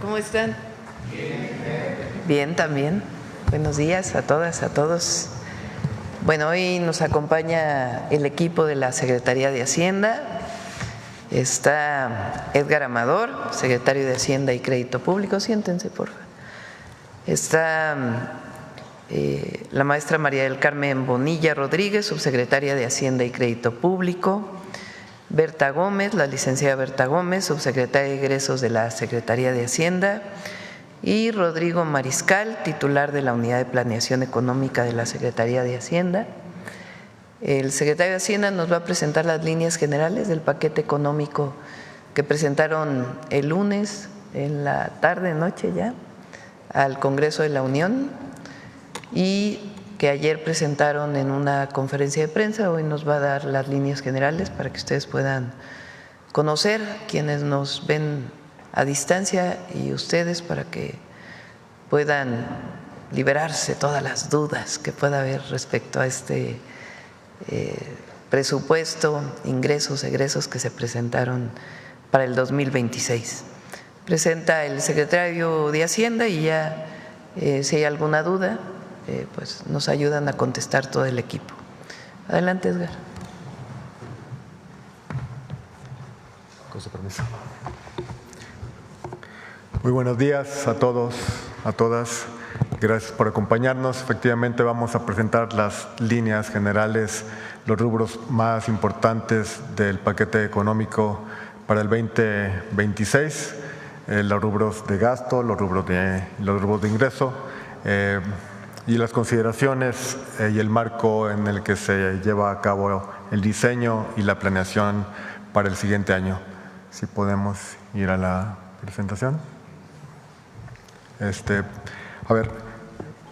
¿Cómo están? Bien, también. Buenos días a todas, a todos. Bueno, hoy nos acompaña el equipo de la Secretaría de Hacienda. Está Edgar Amador, secretario de Hacienda y Crédito Público. Siéntense, por favor. Está la maestra María del Carmen Bonilla Rodríguez, subsecretaria de Hacienda y Crédito Público. Berta Gómez, la licenciada Berta Gómez, subsecretaria de Egresos de la Secretaría de Hacienda, y Rodrigo Mariscal, titular de la Unidad de Planeación Económica de la Secretaría de Hacienda. El secretario de Hacienda nos va a presentar las líneas generales del paquete económico que presentaron el lunes en la tarde, noche ya, al Congreso de la Unión y que ayer presentaron en una conferencia de prensa. Hoy nos va a dar las líneas generales para que ustedes puedan conocer, quienes nos ven a distancia y ustedes, para que puedan liberarse todas las dudas que pueda haber respecto a este presupuesto, ingresos, egresos que se presentaron para el 2026. Presenta el secretario de Hacienda y ya si hay alguna duda, pues nos ayudan a contestar todo el equipo. Adelante, Edgar. Con su permiso. Muy buenos días a todos, a todas. Gracias por acompañarnos. Efectivamente, vamos a presentar las líneas generales, los rubros más importantes del paquete económico para el 2026, los rubros de gasto, los rubros de ingreso, y las consideraciones y el marco en el que se lleva a cabo el diseño y la planeación para el siguiente año. Si podemos ir a la presentación. A ver,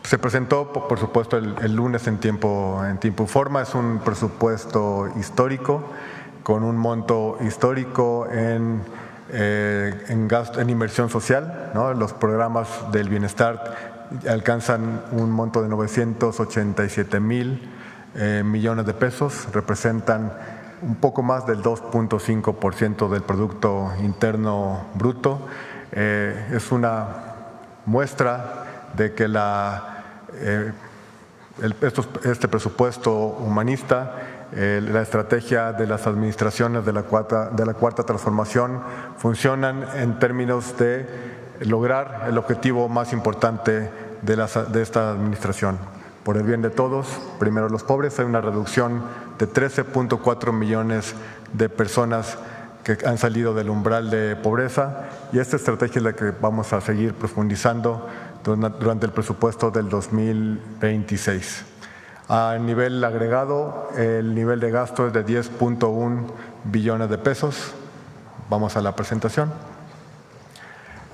se presentó, por supuesto, el lunes en tiempo y forma. Es un presupuesto histórico con un monto histórico en gasto, en inversión social, ¿no? Los programas del bienestar alcanzan un monto de 987,000 millones de pesos, representan un poco más del 2.5% del Producto Interno Bruto. Es una muestra de que este presupuesto humanista, la estrategia de las administraciones de la cuarta transformación funcionan en términos de lograr el objetivo más importante de esta administración. Por el bien de todos, primero los pobres. Hay una reducción de 13.4 millones de personas que han salido del umbral de pobreza, y esta estrategia es la que vamos a seguir profundizando durante el presupuesto del 2026. A nivel agregado, el nivel de gasto es de 10.1 billones de pesos. Vamos a la presentación.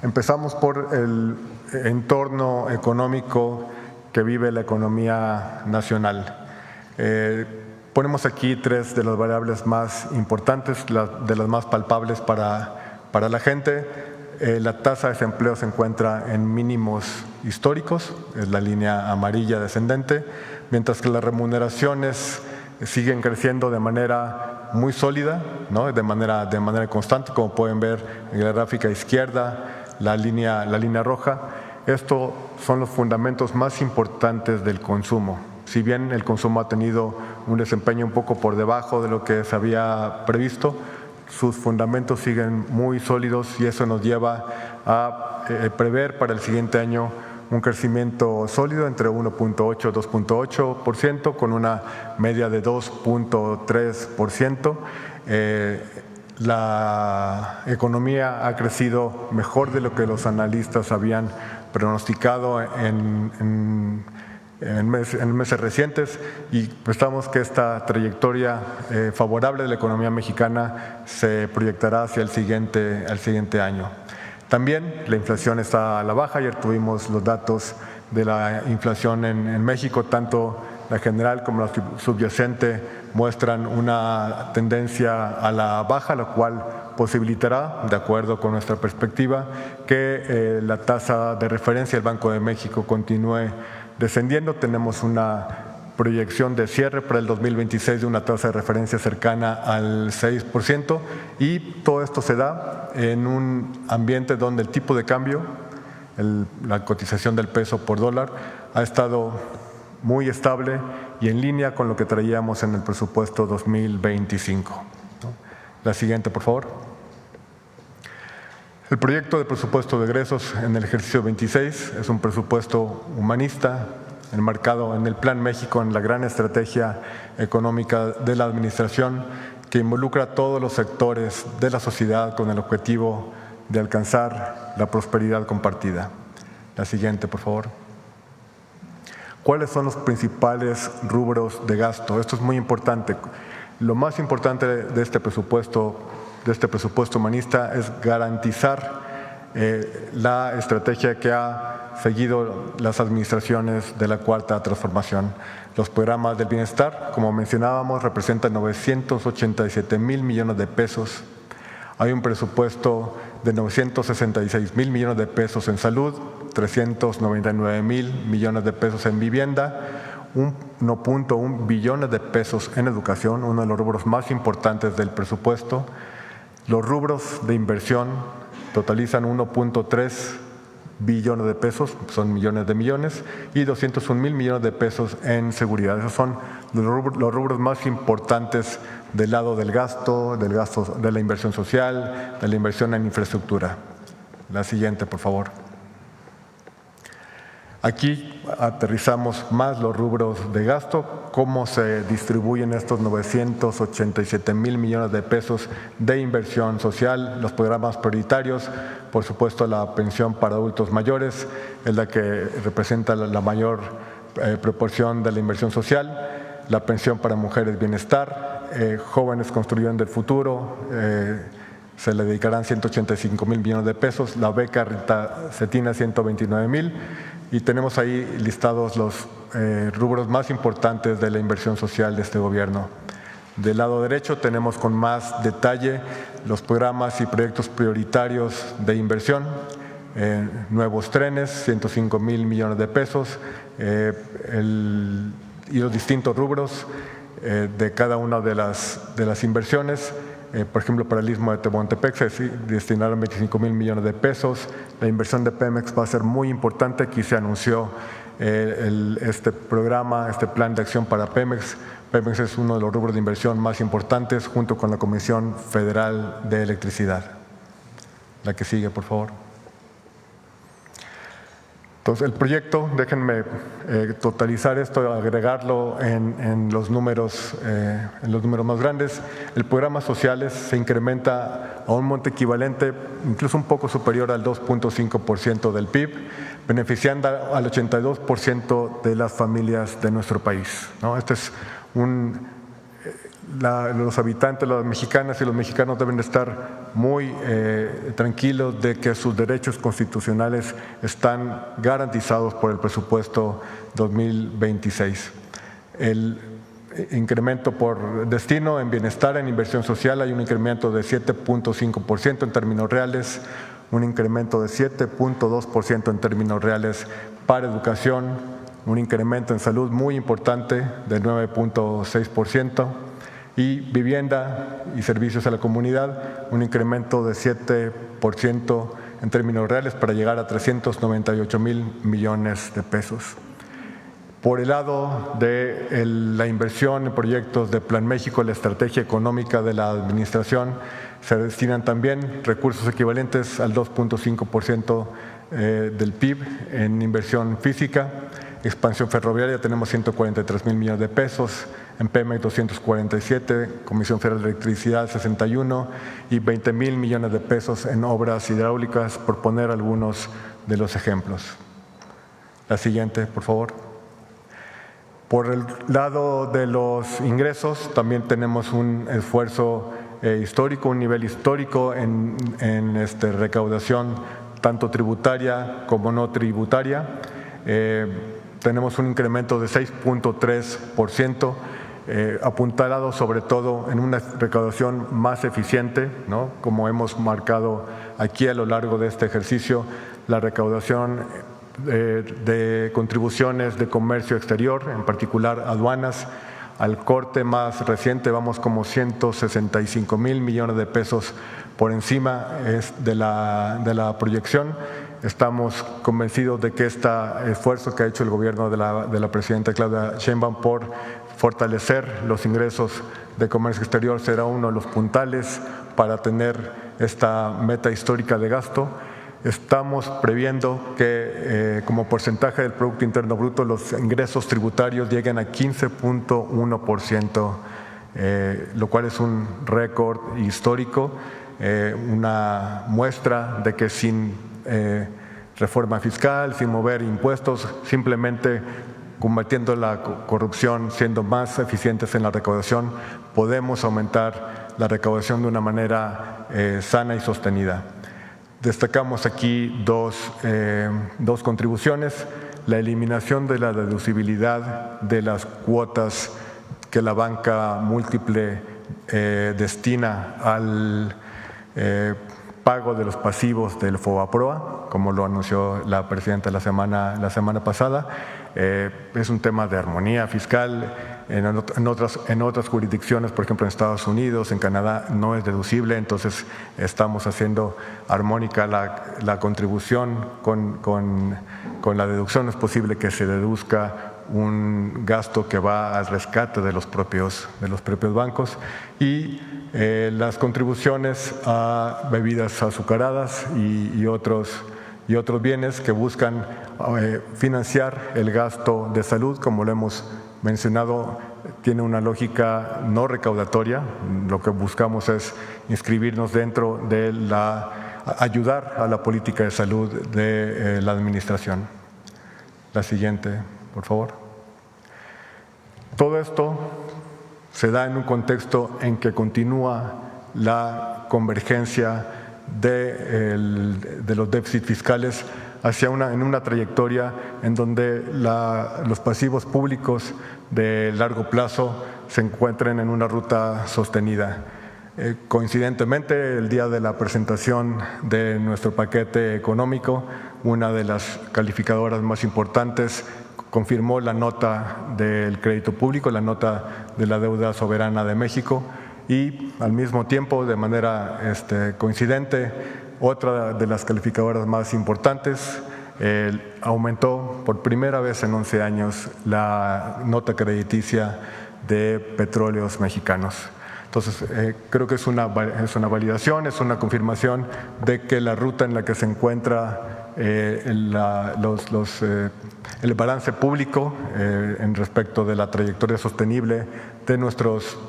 Empezamos por el entorno económico que vive la economía nacional. Ponemos aquí tres de las variables más importantes, de las más palpables para la gente. La tasa de desempleo se encuentra en mínimos históricos, es la línea amarilla descendente, mientras que las remuneraciones siguen creciendo de manera muy sólida, ¿no? de manera constante, como pueden ver en la gráfica izquierda, la línea roja. Estos son los fundamentos más importantes del consumo. Si bien el consumo ha tenido un desempeño un poco por debajo de lo que se había previsto, sus fundamentos siguen muy sólidos, y eso nos lleva a prever para el siguiente año un crecimiento sólido entre 1.8 y 2.8%, con una media de 2.3%. La economía ha crecido mejor de lo que los analistas habían pronosticado en meses recientes, y pensamos que esta trayectoria favorable de la economía mexicana se proyectará hacia el siguiente año. También la inflación está a la baja. Ayer tuvimos los datos de la inflación en México, tanto la general como la subyacente muestran una tendencia a la baja, lo cual posibilitará, de acuerdo con nuestra perspectiva, que la tasa de referencia del Banco de México continúe descendiendo. Tenemos una proyección de cierre para el 2026 de una tasa de referencia cercana al 6%, y todo esto se da en un ambiente donde el tipo de cambio, la cotización del peso por dólar, ha estado muy estable y en línea con lo que traíamos en el presupuesto 2025. La siguiente, por favor. El proyecto de presupuesto de egresos en el ejercicio 26 es un presupuesto humanista, enmarcado en el Plan México, en la gran estrategia económica de la administración, que involucra a todos los sectores de la sociedad con el objetivo de alcanzar la prosperidad compartida. La siguiente, por favor. ¿Cuáles son los principales rubros de gasto? Esto es muy importante. Lo más importante de este presupuesto humanista es garantizar la estrategia que ha seguido las administraciones de la Cuarta Transformación. Los programas del bienestar, como mencionábamos, representan 987,000 millones de pesos. Hay un presupuesto de 966,000 millones de pesos en salud, 399,000 millones de pesos en vivienda, 1.1 billones de pesos en educación, uno de los rubros más importantes del presupuesto. Los rubros de inversión totalizan 1.3 billones de pesos, son millones de millones, y 201,000 millones de pesos en seguridad. Esos son los rubros más importantes del lado del gasto, de la inversión social, de la inversión en infraestructura. La siguiente, por favor. Aquí aterrizamos más los rubros de gasto, cómo se distribuyen estos 987,000 millones de pesos de inversión social, los programas prioritarios. Por supuesto, la pensión para adultos mayores es la que representa la mayor proporción de la inversión social, la pensión para mujeres bienestar, jóvenes construyendo el futuro, se le dedicarán 185,000 millones de pesos, la beca Rita Cetina 129,000, y tenemos ahí listados los rubros más importantes de la inversión social de este gobierno. Del lado derecho tenemos con más detalle los programas y proyectos prioritarios de inversión, nuevos trenes, 105,000 millones de pesos, y los distintos rubros de cada una de las inversiones. Por ejemplo, para el Istmo de Tehuantepec se destinaron 25,000 millones de pesos. La inversión de Pemex va a ser muy importante. Aquí se anunció este programa, este plan de acción para Pemex. Pemex es uno de los rubros de inversión más importantes junto con la Comisión Federal de Electricidad. La que sigue, por favor. Entonces, el proyecto, déjenme totalizar esto, agregarlo en los números más grandes. El programa sociales se incrementa a un monto equivalente, incluso un poco superior al 2.5% del PIB, beneficiando al 82% de las familias de nuestro país, ¿no? Este es los habitantes, las mexicanas y los mexicanos deben estar muy tranquilos de que sus derechos constitucionales están garantizados por el presupuesto 2026. El incremento por destino en bienestar, en inversión social, hay un incremento de 7.5% en términos reales, un incremento de 7.2% en términos reales para educación, un incremento en salud muy importante de 9.6%, y vivienda y servicios a la comunidad, un incremento de 7% en términos reales para llegar a 398,000 millones de pesos. Por el lado de la inversión en proyectos de Plan México, la estrategia económica de la administración, se destinan también recursos equivalentes al 2.5% del PIB en inversión física. Expansión ferroviaria, tenemos 143,000 millones de pesos, en Pemex 247, Comisión Federal de Electricidad 61 y 20,000 millones de pesos en obras hidráulicas, por poner algunos de los ejemplos. La siguiente, por favor. Por el lado de los ingresos, también tenemos un esfuerzo histórico, un nivel histórico en recaudación tanto tributaria como no tributaria. Tenemos un incremento de 6.3%, apuntalado sobre todo en una recaudación más eficiente, ¿no? Como hemos marcado aquí a lo largo de este ejercicio, la recaudación de contribuciones de comercio exterior, en particular aduanas. Al corte más reciente vamos como 165,000 millones de pesos por encima de la proyección. Estamos convencidos de que este esfuerzo que ha hecho el gobierno de la presidenta Claudia Sheinbaum por fortalecer los ingresos de comercio exterior será uno de los puntales para tener esta meta histórica de gasto. Estamos previendo que como porcentaje del Producto Interno Bruto los ingresos tributarios lleguen a 15.1%, lo cual es un récord histórico, una muestra de que sin reforma fiscal, sin mover impuestos, simplemente combatiendo la corrupción, siendo más eficientes en la recaudación, podemos aumentar la recaudación de una manera sana y sostenida. Destacamos aquí dos contribuciones: la eliminación de la deducibilidad de las cuotas que la banca múltiple destina al pago de los pasivos del FOBAPROA, como lo anunció la presidenta la semana pasada. Es un tema de armonía fiscal. En otras jurisdicciones, por ejemplo en Estados Unidos, en Canadá, no es deducible, entonces estamos haciendo armónica la contribución con la deducción. No es posible que se deduzca un gasto que va al rescate de los propios bancos. Y las contribuciones a bebidas azucaradas y otros bienes que buscan financiar el gasto de salud, como lo hemos mencionado, tiene una lógica no recaudatoria. Lo que buscamos es inscribirnos dentro de ayudar a la política de salud de la administración. La siguiente, por favor. Todo esto se da en un contexto en que continúa la convergencia de los déficits fiscales en una trayectoria en donde los pasivos públicos de largo plazo se encuentren en una ruta sostenida. Coincidentemente, el día de la presentación de nuestro paquete económico, una de las calificadoras más importantes confirmó la nota del crédito público, la nota de la deuda soberana de México, y al mismo tiempo, de manera coincidente, otra de las calificadoras más importantes aumentó por primera vez en 11 años la nota crediticia de Petróleos Mexicanos. Entonces, creo que es una validación, es una confirmación de que la ruta en la que se encuentra el balance público en respecto de la trayectoria sostenible de nuestros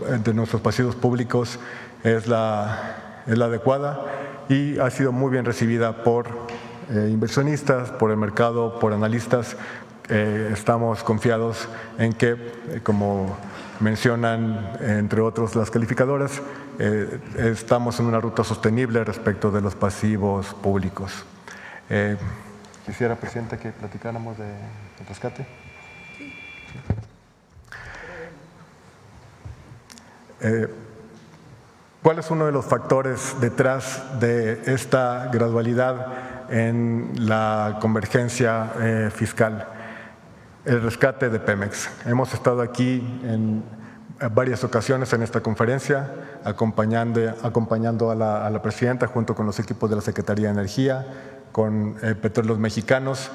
pasivos públicos es la adecuada, y ha sido muy bien recibida por inversionistas, por el mercado, por analistas. Estamos confiados en que, como mencionan entre otros las calificadoras, estamos en una ruta sostenible respecto de los pasivos públicos. Quisiera, Presidenta, que platicáramos del rescate. ¿Cuál es uno de los factores detrás de esta gradualidad en la convergencia fiscal? El rescate de Pemex. Hemos estado aquí en varias ocasiones en esta conferencia acompañando a la presidenta junto con los equipos de la Secretaría de Energía, con Petróleos Mexicanos.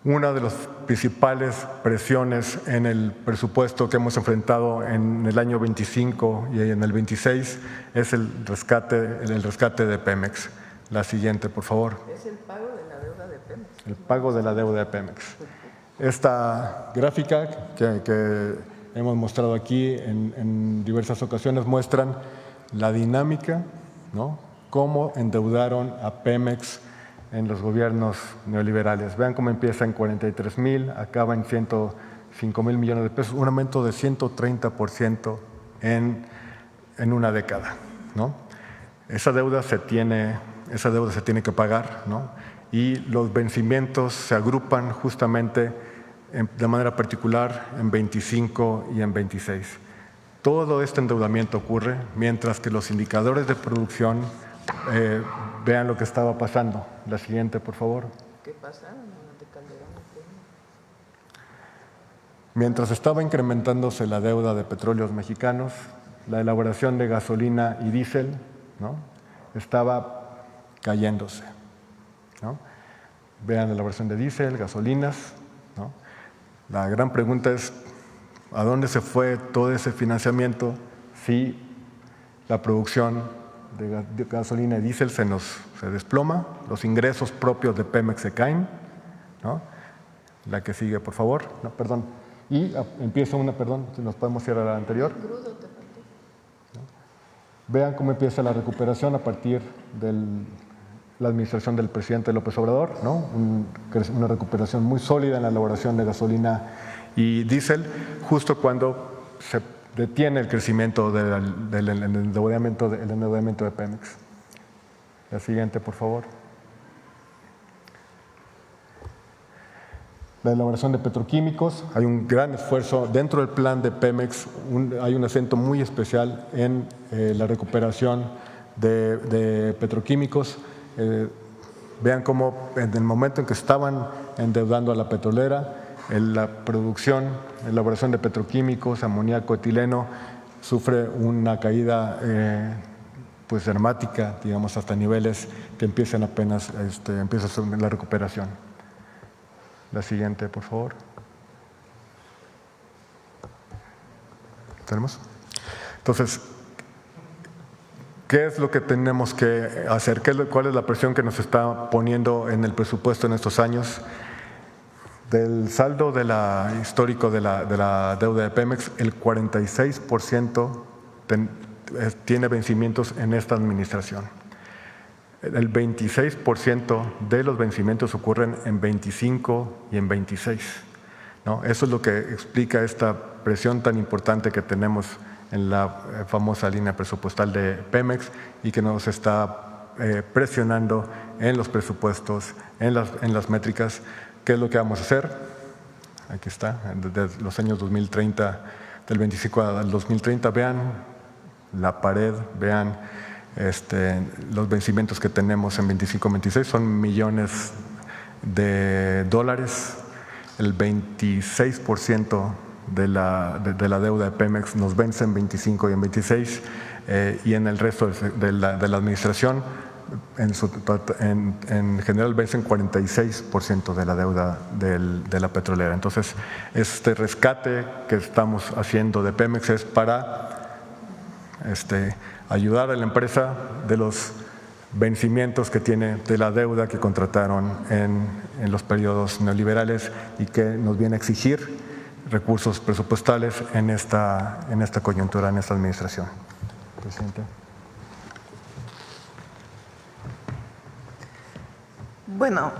Una de las principales presiones en el presupuesto que hemos enfrentado en el año 25 y en el 26 es el rescate de Pemex. La siguiente, por favor. Es el pago de la deuda de Pemex. El pago de la deuda de Pemex. Esta gráfica que hemos mostrado aquí en diversas ocasiones muestran la dinámica, ¿no? Cómo endeudaron a Pemex en los gobiernos neoliberales. Vean cómo empieza en 43,000, acaba en 105,000 millones de pesos, un aumento de 130% en una década, ¿no? Esa deuda se tiene que pagar, ¿no? Y los vencimientos se agrupan justamente de manera particular en 25 y en 26. Todo este endeudamiento ocurre mientras que los indicadores de producción vean lo que estaba pasando. La siguiente, por favor. ¿Qué pasa? No te calmas. Mientras estaba incrementándose la deuda de Petróleos Mexicanos, la elaboración de gasolina y diésel, ¿no?, estaba cayéndose, ¿no? Vean la elaboración de diésel, gasolinas, ¿no? La gran pregunta es, ¿a dónde se fue todo ese financiamiento si la producción de gasolina y diésel se desploma, los ingresos propios de Pemex se caen, ¿no? La que sigue, por favor. No, perdón. Y empieza una, perdón, si nos podemos ir a la anterior. ¿No? Vean cómo empieza la recuperación a partir de la administración del presidente López Obrador, ¿no? Una recuperación muy sólida en la elaboración de gasolina y diésel, justo cuando se detiene el crecimiento del endeudamiento de Pemex. La siguiente, por favor. La elaboración de petroquímicos, hay un gran esfuerzo dentro del plan de Pemex, hay un acento muy especial en la recuperación de petroquímicos. Vean cómo en el momento en que estaban endeudando a la petrolera, la producción, elaboración de petroquímicos, amoníaco, etileno, sufre una caída pues dramática, digamos, hasta niveles que empiezan apenas, empieza la recuperación. La siguiente, por favor. ¿Tenemos? Entonces, ¿qué es lo que tenemos que hacer? ¿Cuál es la presión que nos está poniendo en el presupuesto en estos años? Del saldo histórico de la deuda de Pemex, el 46% tiene vencimientos en esta administración. El 26% de los vencimientos ocurren en 25 y en 26, ¿no? Eso es lo que explica esta presión tan importante que tenemos en la famosa línea presupuestal de Pemex y que nos está presionando en los presupuestos, en las métricas. ¿Qué es lo que vamos a hacer? Aquí está, desde los años 2030, del 25 al 2030, vean la pared, vean los vencimientos que tenemos en 25-26, son millones de dólares. El 26% de la deuda de Pemex nos vence en 25 y en 26, y en el resto de la administración, en general vencen 46% de la deuda de la petrolera. Entonces, este rescate que estamos haciendo de Pemex es para ayudar a la empresa de los vencimientos que tiene, de la deuda que contrataron en los periodos neoliberales y que nos viene a exigir recursos presupuestales en esta coyuntura, en esta administración. Presidente. Bueno,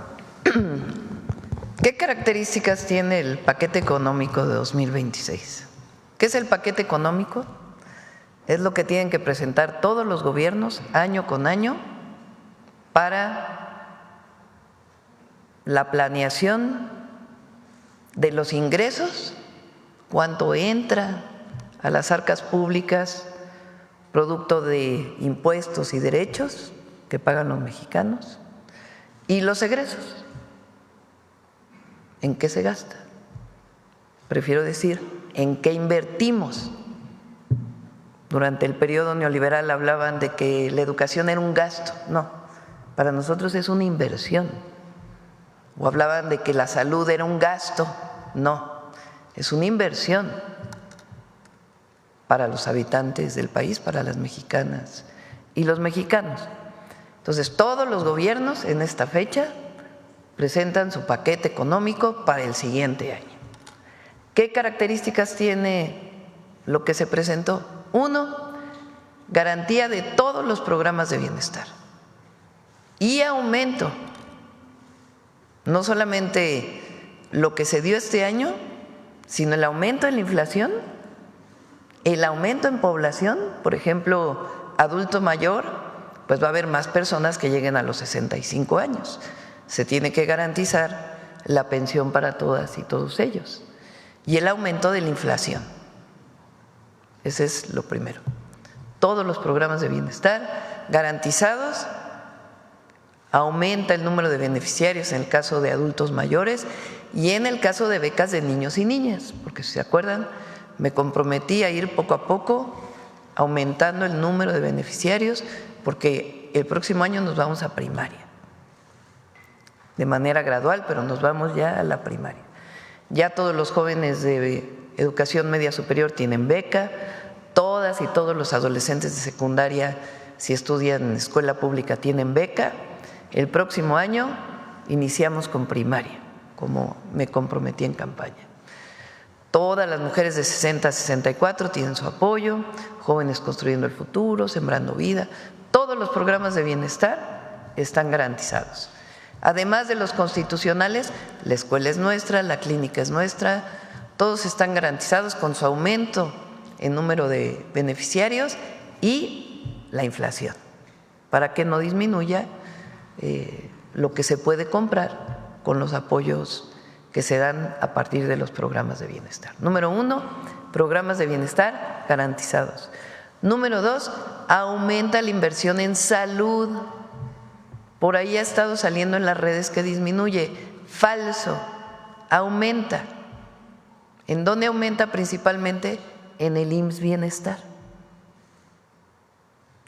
¿qué características tiene el paquete económico de 2026? ¿Qué es el paquete económico? Es lo que tienen que presentar todos los gobiernos año con año para la planeación de los ingresos, cuánto entra a las arcas públicas producto de impuestos y derechos que pagan los mexicanos, y los egresos, ¿en qué se gasta? Prefiero decir, ¿en qué invertimos? Durante el periodo neoliberal hablaban de que la educación era un gasto. No, para nosotros es una inversión. O hablaban de que la salud era un gasto. No, es una inversión para los habitantes del país, para las mexicanas y los mexicanos. Entonces, todos los gobiernos en esta fecha presentan su paquete económico para el siguiente año. ¿Qué características tiene lo que se presentó? Uno, garantía de todos los programas de bienestar y aumento, no solamente lo que se dio este año, sino el aumento en la inflación, el aumento en población, por ejemplo, adulto mayor, pues va a haber más personas que lleguen a los 65 años. Se tiene que garantizar la pensión para todas y todos ellos. Y el aumento de la inflación. Ese es lo primero. Todos los programas de bienestar garantizados, aumenta el número de beneficiarios en el caso de adultos mayores y en el caso de becas de niños y niñas, porque si se acuerdan, me comprometí a ir poco a poco aumentando el número de beneficiarios, porque el próximo año nos vamos a primaria, de manera gradual, pero nos vamos ya a la primaria. Ya todos los jóvenes de educación media superior tienen beca, todas y todos los adolescentes de secundaria, si estudian en escuela pública, tienen beca. El próximo año iniciamos con primaria, como me comprometí en campaña. Todas las mujeres de 60 a 64 tienen su apoyo, Jóvenes Construyendo el Futuro, Sembrando Vida, todos los programas de bienestar están garantizados. Además de los constitucionales, la escuela es nuestra, la clínica es nuestra, todos están garantizados con su aumento en número de beneficiarios y la inflación, para que no disminuya lo que se puede comprar con los apoyos que se dan a partir de los programas de bienestar. Número 1, programas de bienestar garantizados. Número 2, aumenta la inversión en salud. Por ahí ha estado saliendo en las redes que disminuye. Falso, aumenta. ¿En dónde aumenta principalmente? En el IMSS Bienestar.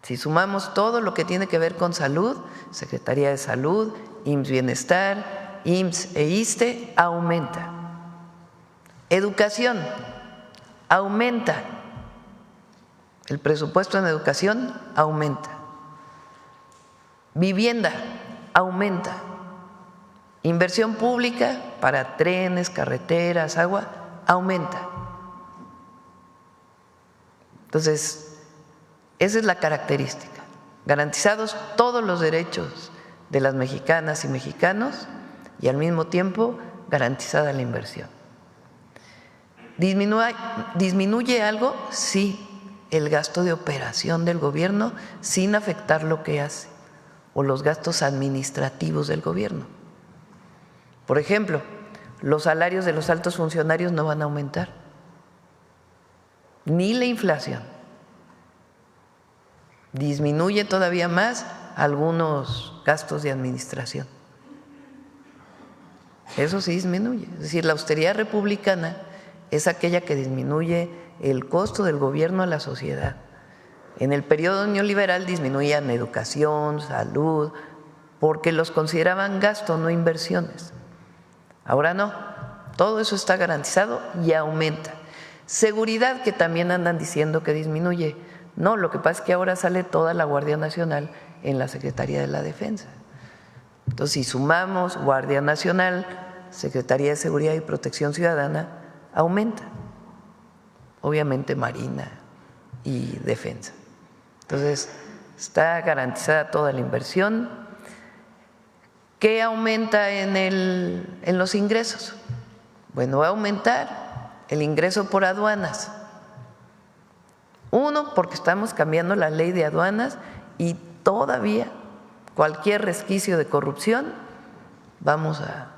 Si sumamos todo lo que tiene que ver con salud, Secretaría de Salud, IMSS Bienestar, IMSS e ISSSTE, aumenta. Educación, aumenta. El presupuesto en educación aumenta. Vivienda, aumenta. Inversión pública para trenes, carreteras, agua, aumenta. Entonces, esa es la característica. Garantizados todos los derechos de las mexicanas y mexicanos y al mismo tiempo garantizada la inversión. ¿Disminuye algo? Sí, el gasto de operación del gobierno sin afectar lo que hace o los gastos administrativos del gobierno. Por ejemplo, los salarios de los altos funcionarios no van a aumentar, ni la inflación. Disminuye todavía más algunos gastos de administración. Eso sí disminuye. Es decir, la austeridad republicana es aquella que disminuye el costo del gobierno a la sociedad. En el periodo neoliberal disminuían educación, salud, porque los consideraban gasto, no inversiones. Ahora no, todo eso está garantizado y aumenta. Seguridad, que también andan diciendo que disminuye. No, lo que pasa es que ahora sale toda la Guardia Nacional en la Secretaría de la Defensa. Entonces, si sumamos Guardia Nacional, Secretaría de Seguridad y Protección Ciudadana, aumenta. Obviamente Marina y Defensa. Entonces, está garantizada toda la inversión. ¿Qué aumenta en los ingresos? Bueno, va a aumentar el ingreso por aduanas. Uno, porque estamos cambiando la ley de aduanas y todavía cualquier resquicio de corrupción vamos a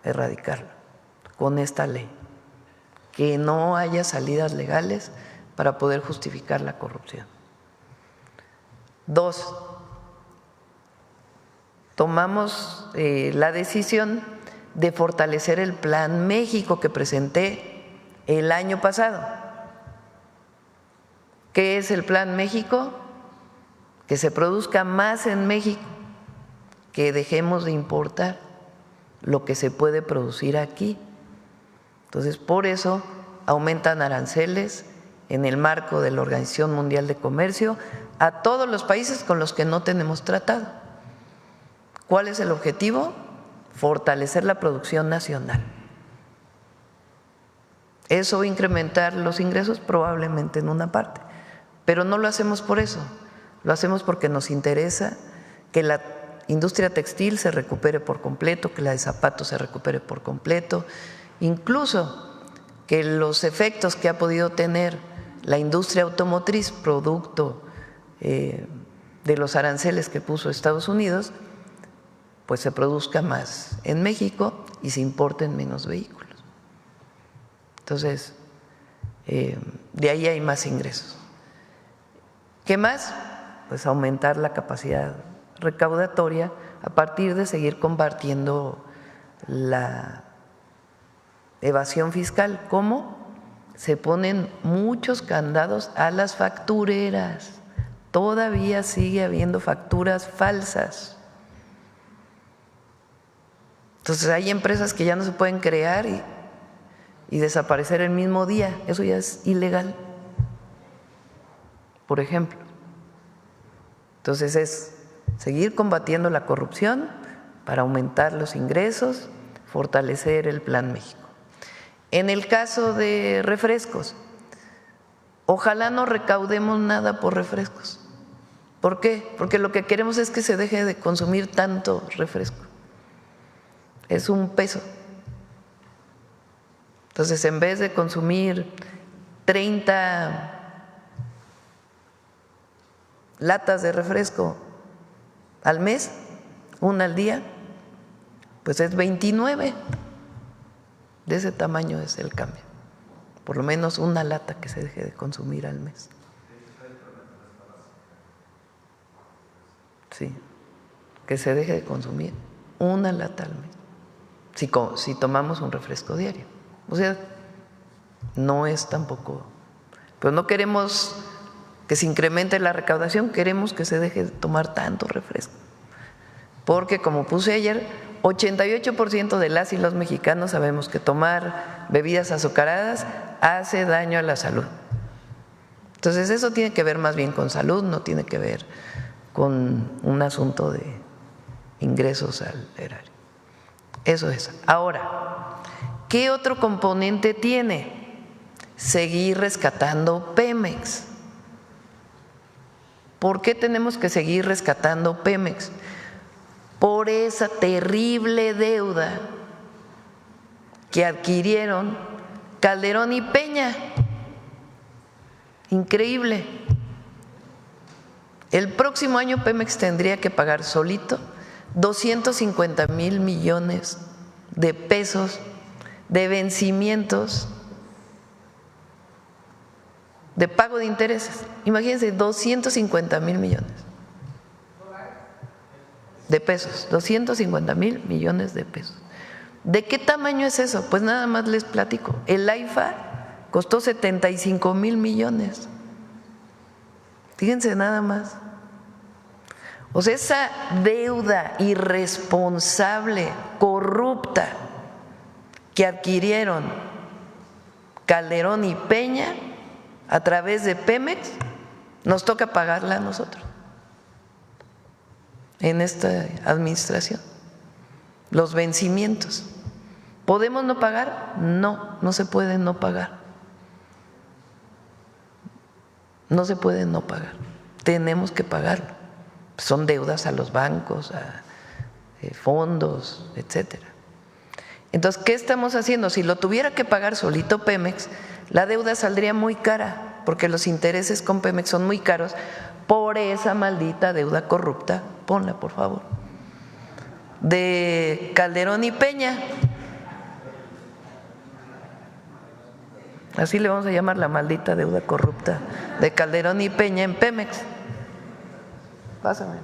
erradicarlo con esta ley. Que no haya salidas legales para poder justificar la corrupción. 2, tomamos la decisión de fortalecer el Plan México que presenté el año pasado. ¿Qué es el Plan México? Que se produzca más en México, que dejemos de importar lo que se puede producir aquí. Entonces, por eso aumentan aranceles en el marco de la Organización Mundial de Comercio a todos los países con los que no tenemos tratado. ¿Cuál es el objetivo? Fortalecer la producción nacional. ¿Eso va a incrementar los ingresos? Probablemente en una parte, pero no lo hacemos por eso, lo hacemos porque nos interesa que la industria textil se recupere por completo, que la de zapatos se recupere por completo, incluso que los efectos que ha podido tener la industria automotriz producto de los aranceles que puso Estados Unidos, pues se produzca más en México y se importen menos vehículos. Entonces, de ahí hay más ingresos. ¿Qué más? Pues aumentar la capacidad recaudatoria a partir de seguir combatiendo la evasión fiscal. ¿Cómo? Se ponen muchos candados a las factureras. Todavía sigue habiendo facturas falsas. Entonces hay empresas que ya no se pueden crear y desaparecer el mismo día. Eso ya es ilegal, por ejemplo. Entonces es seguir combatiendo la corrupción para aumentar los ingresos, fortalecer el Plan México. En el caso de refrescos, ojalá no recaudemos nada por refrescos. ¿Por qué? Porque lo que queremos es que se deje de consumir tanto refresco. Es un peso. Entonces, en vez de consumir 30 latas de refresco al mes, una al día, pues es 29. De ese tamaño es el cambio. Por lo menos una lata que se deje de consumir al mes. Sí, que se deje de consumir una lata al mes. Si tomamos un refresco diario. O sea, no es tampoco, pero no queremos que se incremente la recaudación, queremos que se deje de tomar tanto refresco. Porque como puse ayer, 88% de las y los mexicanos sabemos que tomar bebidas azucaradas hace daño a la salud. Entonces eso tiene que ver más bien con salud, no tiene que ver con un asunto de ingresos al erario. Eso es. Ahora, ¿qué otro componente tiene? Seguir rescatando Pemex. ¿Por qué tenemos que seguir rescatando Pemex? Por esa terrible deuda que adquirieron Calderón y Peña. Increíble. El próximo año Pemex tendría que pagar solito 250,000 millones de pesos de vencimientos de pago de intereses. Imagínense, 250,000 millones de pesos, 250,000 millones de pesos. ¿De qué tamaño es eso? Pues nada más les platico. El AIFA costó 75,000 millones. Fíjense nada más. O sea, esa deuda irresponsable, corrupta, que adquirieron Calderón y Peña a través de Pemex, nos toca pagarla a nosotros en esta administración. Los vencimientos. ¿Podemos no pagar? No, no se puede no pagar. No se puede no pagar. Tenemos que pagarlo. Son deudas a los bancos, a fondos, etcétera. Entonces, ¿qué estamos haciendo? Si lo tuviera que pagar solito Pemex, la deuda saldría muy cara, porque los intereses con Pemex son muy caros por esa maldita deuda corrupta. Ponla, por favor. De Calderón y Peña. Así le vamos a llamar, la maldita deuda corrupta de Calderón y Peña en Pemex. Pásame.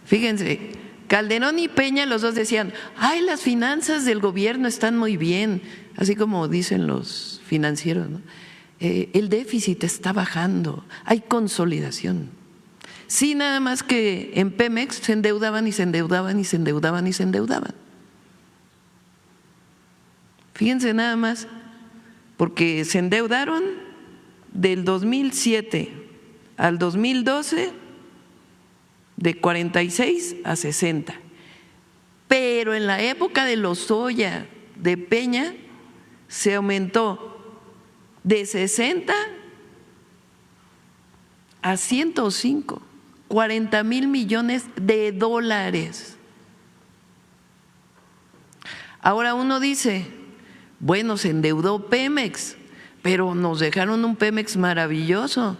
Fíjense, Calderón y Peña, los dos decían, ay, las finanzas del gobierno están muy bien, así como dicen los financieros, ¿no? El déficit está bajando, hay consolidación. Sí, nada más que en Pemex se endeudaban y se endeudaban y se endeudaban y se endeudaban. Fíjense nada más, porque se endeudaron del 2007 al 2012 de 46 a 60. Pero en la época de Lozoya, de Peña, se aumentó de 60 a 105, 40,000 millones de dólares. Ahora uno dice, bueno, se endeudó Pemex, pero nos dejaron un Pemex maravilloso,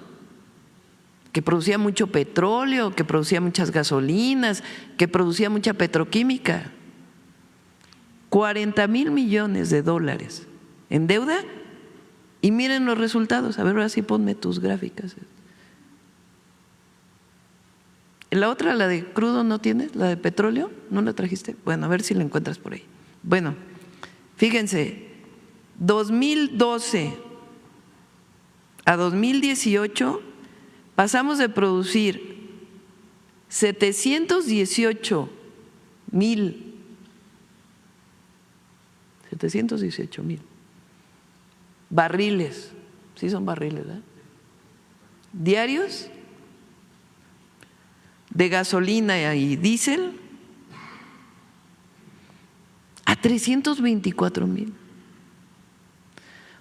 que producía mucho petróleo, que producía muchas gasolinas, que producía mucha petroquímica. 40,000 millones de dólares en deuda, y miren los resultados. A ver, ahora sí ponme tus gráficas. La otra, la de crudo, ¿no tienes? ¿La de petróleo? ¿No la trajiste? Bueno, a ver si la encuentras por ahí. Bueno, fíjense, 2012 a 2018 pasamos de producir 718,000 barriles, sí son barriles, ¿verdad?, diarios de gasolina y diésel a 324,000.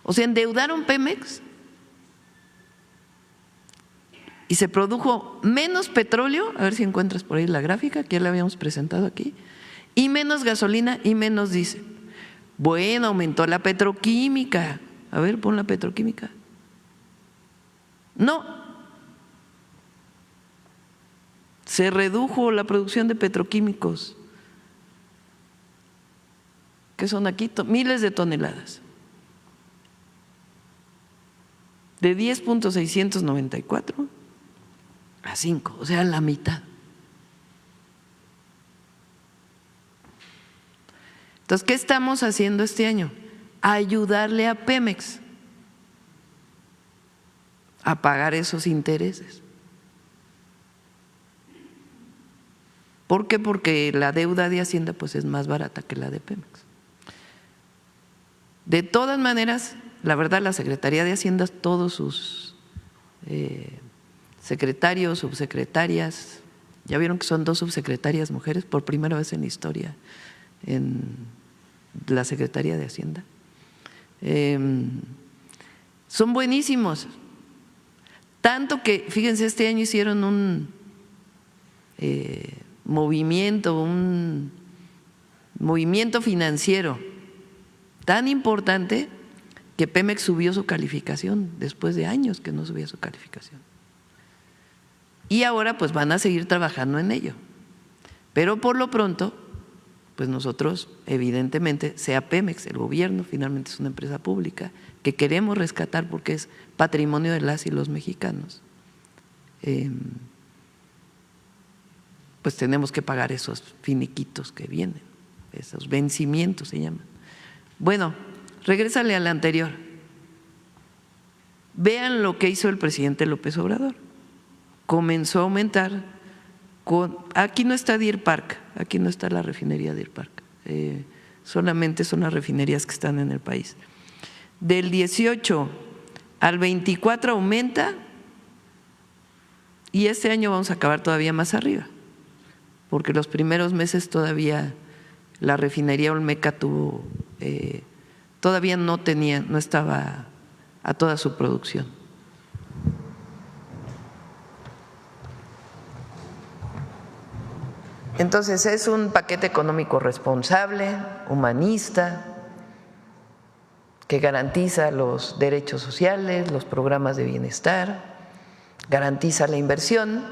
O sea, endeudaron Pemex y se produjo menos petróleo, a ver si encuentras por ahí la gráfica que ya la habíamos presentado aquí, y menos gasolina y menos diésel. Bueno, aumentó la petroquímica. A ver, pon la petroquímica. No. Se redujo la producción de petroquímicos, que son aquí miles de toneladas, de 10.694 a 5, o sea, la mitad. Entonces, ¿qué estamos haciendo este año? Ayudarle a Pemex a pagar esos intereses. ¿Por qué? Porque la deuda de Hacienda pues es más barata que la de Pemex. De todas maneras, la verdad, la Secretaría de Hacienda, todos sus secretarios, subsecretarias, ya vieron que son 2 subsecretarias mujeres por primera vez en la historia en la Secretaría de Hacienda. Son buenísimos, tanto que, fíjense, este año hicieron un movimiento financiero tan importante que Pemex subió su calificación después de años que no subía su calificación. Y ahora pues van a seguir trabajando en ello. Pero por lo pronto, pues nosotros evidentemente, sea Pemex, el gobierno finalmente es una empresa pública que queremos rescatar porque es patrimonio de las y los mexicanos, pues tenemos que pagar esos finiquitos que vienen, esos vencimientos se llaman. Bueno, regrésale a la anterior. Vean lo que hizo el presidente López Obrador. Comenzó a aumentar, aquí no está Deer Park, aquí no está la refinería Deer Park, solamente son las refinerías que están en el país. Del 18 al 24 aumenta y este año vamos a acabar todavía más arriba, porque los primeros meses todavía la refinería Olmeca todavía no estaba a toda su producción. Entonces es un paquete económico responsable, humanista, que garantiza los derechos sociales, los programas de bienestar, garantiza la inversión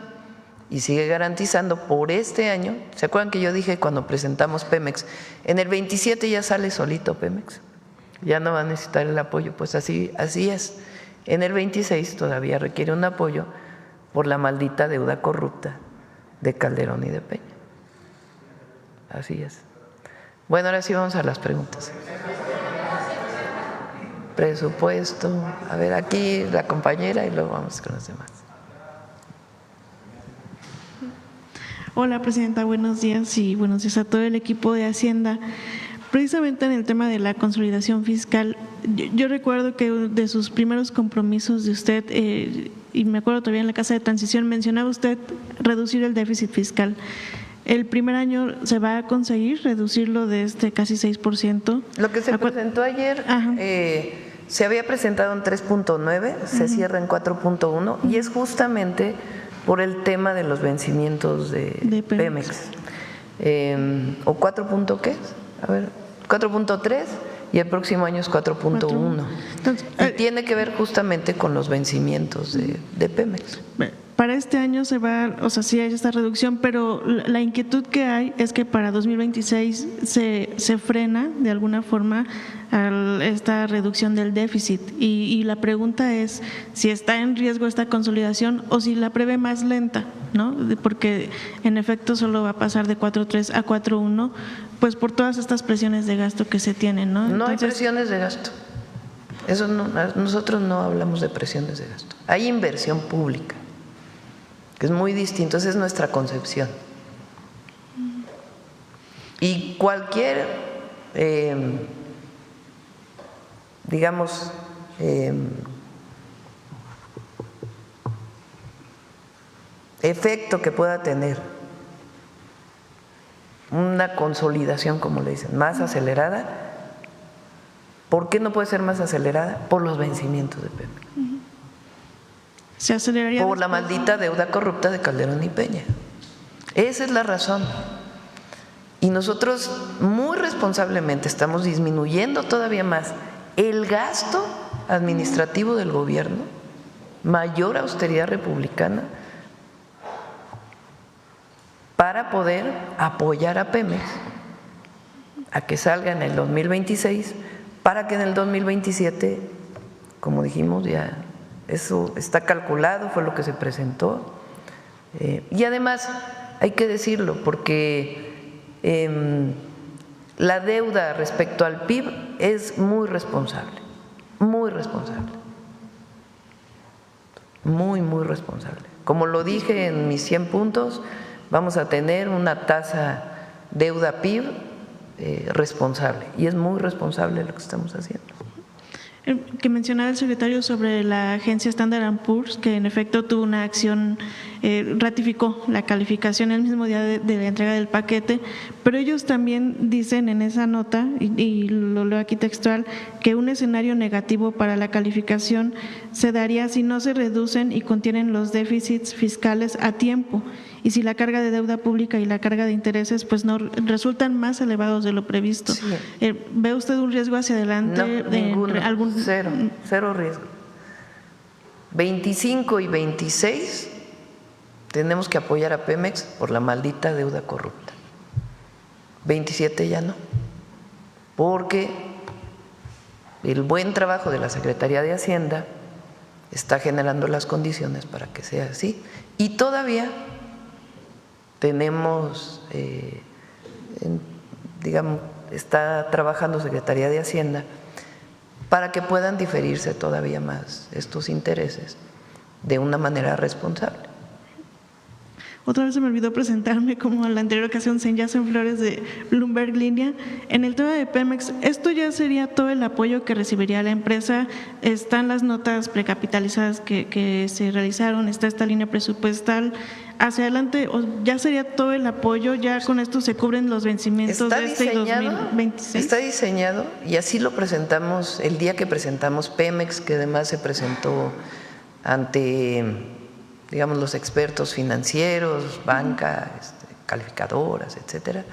y sigue garantizando por este año. ¿Se acuerdan que yo dije cuando presentamos Pemex, en el 27 ya sale solito Pemex, ya no va a necesitar el apoyo? Pues así es. En el 26 todavía requiere un apoyo por la maldita deuda corrupta de Calderón y de Peña. Así es. Bueno, ahora sí vamos a las preguntas. Presupuesto. A ver, aquí la compañera y luego vamos con los demás. Hola, presidenta, buenos días y buenos días a todo el equipo de Hacienda. Precisamente en el tema de la consolidación fiscal, yo recuerdo que de sus primeros compromisos de usted, y me acuerdo todavía en la Casa de Transición, mencionaba usted reducir el déficit fiscal. El primer año se va a conseguir reducirlo de casi 6%. Lo que se presentó ayer se había presentado en 3.9, se cierra en 4.1 y es justamente por el tema de los vencimientos de Pemex. ¿O 4. qué? A ver, 4.3 y el próximo año es 4.1. Y tiene que ver justamente con los vencimientos de Pemex. para este año se va, o sea, sí hay esta reducción, pero la inquietud que hay es que para 2026 se frena de alguna forma esta reducción del déficit. Y la pregunta es si está en riesgo esta consolidación o si la prevé más lenta, ¿no? Porque en efecto solo va a pasar de 4.3 a 4.1, pues por todas estas presiones de gasto que se tienen, ¿no? No hay presiones de gasto. Eso no, nosotros no hablamos de presiones de gasto. Hay inversión pública, que es muy distinto, esa es nuestra concepción. Y cualquier, digamos, efecto que pueda tener una consolidación, como le dicen, más acelerada. ¿Por qué no puede ser más acelerada? Por los vencimientos de Pemex. Se aceleraría por la maldita deuda corrupta de Calderón y Peña. Esa es la razón. Y nosotros muy responsablemente estamos disminuyendo todavía más el gasto administrativo del gobierno, mayor austeridad republicana, para poder apoyar a Pemex a que salga en el 2026, para que en el 2027, como dijimos, ya eso está calculado, fue lo que se presentó. Y además, hay que decirlo, porque la deuda respecto al PIB es muy responsable, muy responsable, muy responsable. Como lo dije en mis 100 puntos, vamos a tener una tasa deuda-PIB responsable, y es muy responsable lo que estamos haciendo. Que mencionaba el secretario sobre la agencia Standard & Poor's, que en efecto tuvo una acción, ratificó la calificación el mismo día de la entrega del paquete, pero ellos también dicen en esa nota, y lo leo aquí textual, que un escenario negativo para la calificación se daría si no se reducen y contienen los déficits fiscales a tiempo, y si la carga de deuda pública y la carga de intereses pues no resultan más elevados de lo previsto. Sí. ¿Ve usted un riesgo hacia adelante? No, ninguno, cero riesgo. 25 y 26 tenemos que apoyar a Pemex por la maldita deuda corrupta. 27 ya no, porque el buen trabajo de la Secretaría de Hacienda está generando las condiciones para que sea así, y todavía tenemos, digamos, está trabajando Secretaría de Hacienda para que puedan diferirse todavía más estos intereses de una manera responsable. Otra vez se me olvidó presentarme, como en la anterior ocasión, Yacen Flores de Bloomberg Línea. En el tema de Pemex, ¿esto ya sería todo el apoyo que recibiría la empresa? Están las notas precapitalizadas que se realizaron, está esta línea presupuestal. ¿Hacia adelante ya sería todo el apoyo? ¿Ya con esto se cubren los vencimientos de este 2026? Está diseñado, y así lo presentamos el día que presentamos Pemex, que además se presentó ante, digamos, los expertos financieros, banca, calificadoras, etcétera.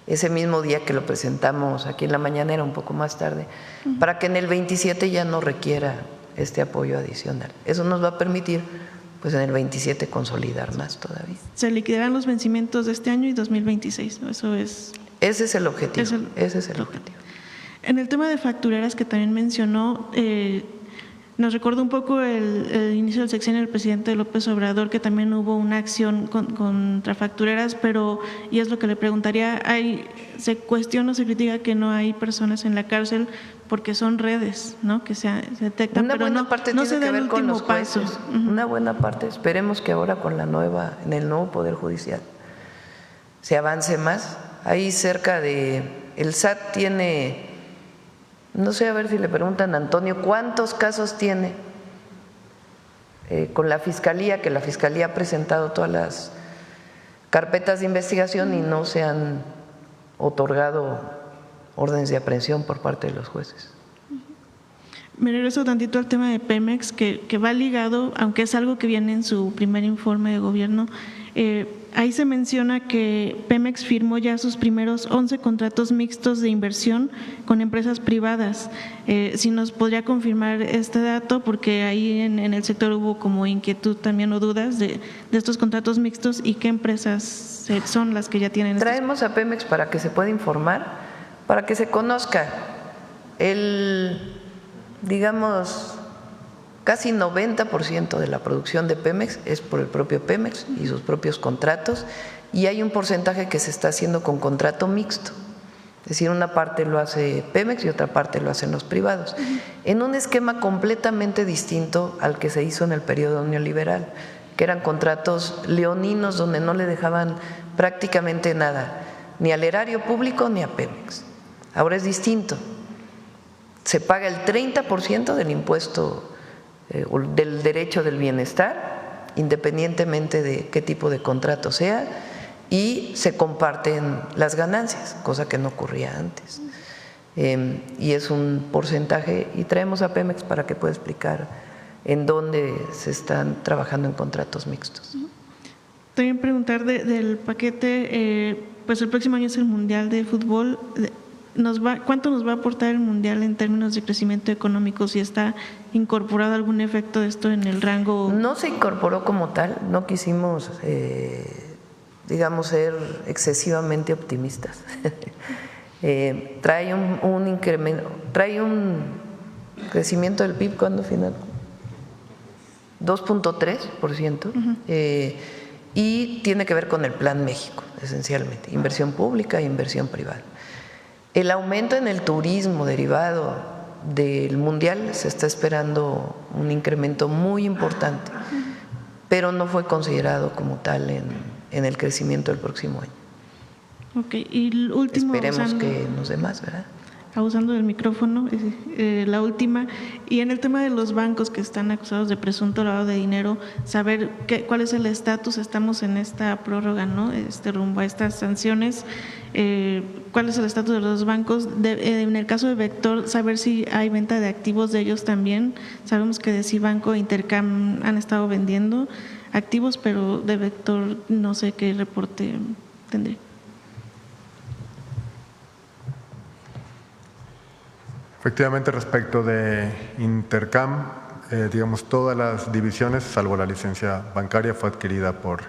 Ese mismo día que lo presentamos aquí en la mañanera, un poco más tarde, para que en el 27 ya no requiera este apoyo adicional. Eso nos va a permitir, pues en el 27, consolidar más todavía. Se liquidarán los vencimientos de este año y 2026, ¿no? Eso es. Ese es el objetivo. Ese es el objetivo. En el tema de factureras que también mencionó, nos recordó un poco el inicio del sexenio del presidente López Obrador, que también hubo una acción contra factureras, pero, y es lo que le preguntaría, se cuestiona o se critica que no hay personas en la cárcel porque son redes, ¿no?, que se detectan, pero no se da el último paso. Una buena parte, esperemos que ahora con en el nuevo Poder Judicial se avance más. Ahí cerca el SAT tiene, no sé, a ver si le preguntan a Antonio, ¿cuántos casos tiene con la Fiscalía? Que la Fiscalía ha presentado todas las carpetas de investigación y no se han otorgado órdenes de aprehensión por parte de los jueces. Me regreso tantito al tema de Pemex, que va ligado, aunque es algo que viene en su primer informe de gobierno, ahí se menciona que Pemex firmó ya sus primeros 11 contratos mixtos de inversión con empresas privadas. Si nos podría confirmar este dato, porque ahí en el sector hubo como inquietud también o dudas de estos contratos mixtos y qué empresas son las que ya tienen. Traemos a Pemex para que se pueda informar, para que se conozca digamos, casi 90% de la producción de Pemex es por el propio Pemex y sus propios contratos, y hay un porcentaje que se está haciendo con contrato mixto, es decir, una parte lo hace Pemex y otra parte lo hacen los privados, en un esquema completamente distinto al que se hizo en el periodo neoliberal, que eran contratos leoninos donde no le dejaban prácticamente nada, ni al erario público ni a Pemex. Ahora es distinto, se paga el 30% del impuesto del derecho del bienestar, independientemente de qué tipo de contrato sea, y se comparten las ganancias, cosa que no ocurría antes. Y es un porcentaje, y traemos a Pemex para que pueda explicar en dónde se están trabajando en contratos mixtos. También preguntar del paquete, pues el próximo año es el Mundial de Fútbol. ¿Cuánto nos va a aportar el Mundial en términos de crecimiento económico? ¿Si está incorporado algún efecto de esto en el rango? No se incorporó como tal, no quisimos, digamos, ser excesivamente optimistas. Trae un incremento, trae un crecimiento del PIB, ¿cuándo final? 2.3%, y tiene que ver con el Plan México, esencialmente, inversión pública e inversión privada. El aumento en el turismo derivado del Mundial, se está esperando un incremento muy importante, pero no fue considerado como tal en el crecimiento del próximo año. Ok, y el último… Esperemos que nos dé más, ¿verdad? Usando el micrófono, la última, y en el tema de los bancos que están acusados de presunto lavado de dinero, saber cuál es el estatus, estamos en esta prórroga, ¿no? Rumbo a estas sanciones, cuál es el estatus de los bancos, en el caso de Vector, saber si hay venta de activos de ellos también. Sabemos que de Cibanco e Intercam han estado vendiendo activos, pero de Vector no sé qué reporte tendré. Efectivamente, respecto de Intercam, digamos, todas las divisiones, salvo la licencia bancaria, fue adquirida por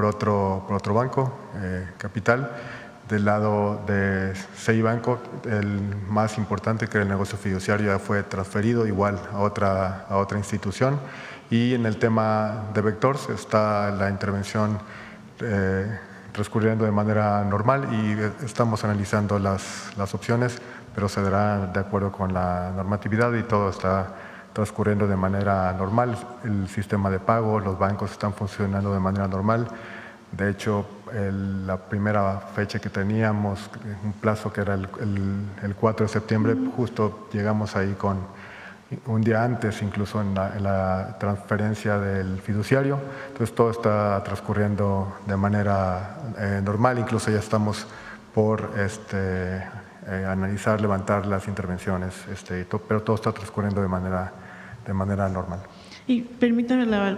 otro banco, Capital. Del lado de Cibanco, el más importante, que era el negocio fiduciario, ya fue transferido igual a otra institución. Y en el tema de Vector está la intervención transcurriendo de manera normal, y estamos analizando las opciones, pero se dará de acuerdo con la normatividad, y todo está transcurriendo de manera normal. El sistema de pago, los bancos están funcionando de manera normal. De hecho, la primera fecha que teníamos, un plazo que era el 4 de septiembre, justo llegamos ahí con un día antes, incluso en la transferencia del fiduciario. Entonces todo está transcurriendo de manera normal, incluso ya estamos por analizar, levantar las intervenciones, pero todo está transcurriendo de manera normal. Y permítame la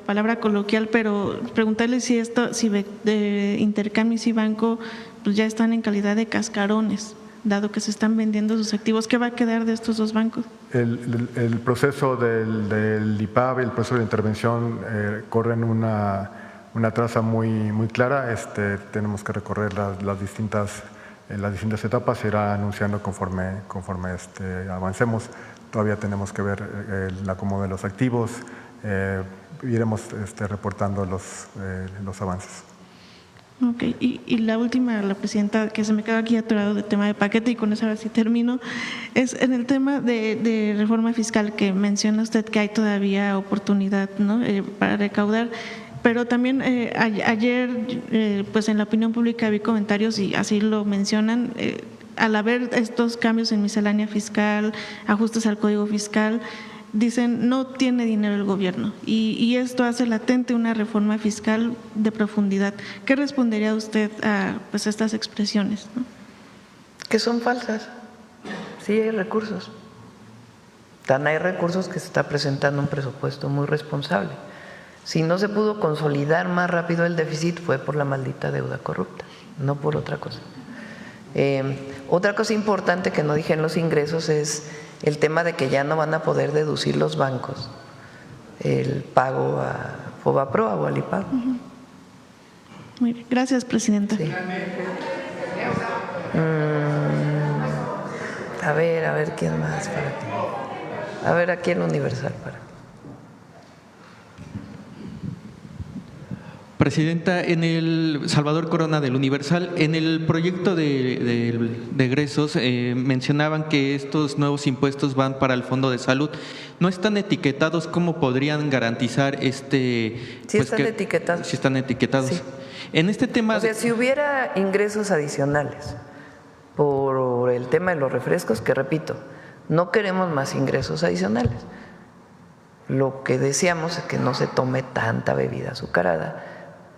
palabra coloquial, pero preguntarle si de Intercam y Cibanco pues ya están en calidad de cascarones, dado que se están vendiendo sus activos. ¿Qué va a quedar de estos dos bancos? El proceso del IPAB, el proceso de intervención, corre en una traza muy clara. Tenemos que recorrer las distintas etapas, se irá anunciando conforme avancemos. Todavía tenemos que ver el acomodo de los activos, iremos reportando los avances. Ok, y la última, la presidenta, que se me quedó aquí atorado del tema de paquete, y con eso ahora sí termino, es en el tema de reforma fiscal, que menciona usted que hay todavía oportunidad, ¿no? Para recaudar. Pero también ayer, pues en la opinión pública vi comentarios, y así lo mencionan, al haber estos cambios en miscelánea fiscal, ajustes al código fiscal, dicen no tiene dinero el gobierno, y esto hace latente una reforma fiscal de profundidad. ¿Qué respondería usted a pues estas expresiones, ¿no? Que son falsas. Sí hay recursos. Tan hay recursos que se está presentando un presupuesto muy responsable. Si no se pudo consolidar más rápido el déficit fue por la maldita deuda corrupta, no por otra cosa. Otra cosa importante que no dije en los ingresos es el tema de que ya no van a poder deducir los bancos el pago a Fobapro o al IPAB. Muy bien. Gracias, presidenta. Sí. A ver, ¿quién más para ti? A ver, aquí el Universal para ti. Presidenta, en el Salvador Corona del Universal, en el proyecto de egresos mencionaban que estos nuevos impuestos van para el Fondo de Salud. ¿No están etiquetados? ¿Cómo podrían garantizar Sí, están etiquetados. Sí están etiquetados. Sí. En este tema… O sea, si hubiera ingresos adicionales por el tema de los refrescos, que repito, no queremos más ingresos adicionales. Lo que deseamos es que no se tome tanta bebida azucarada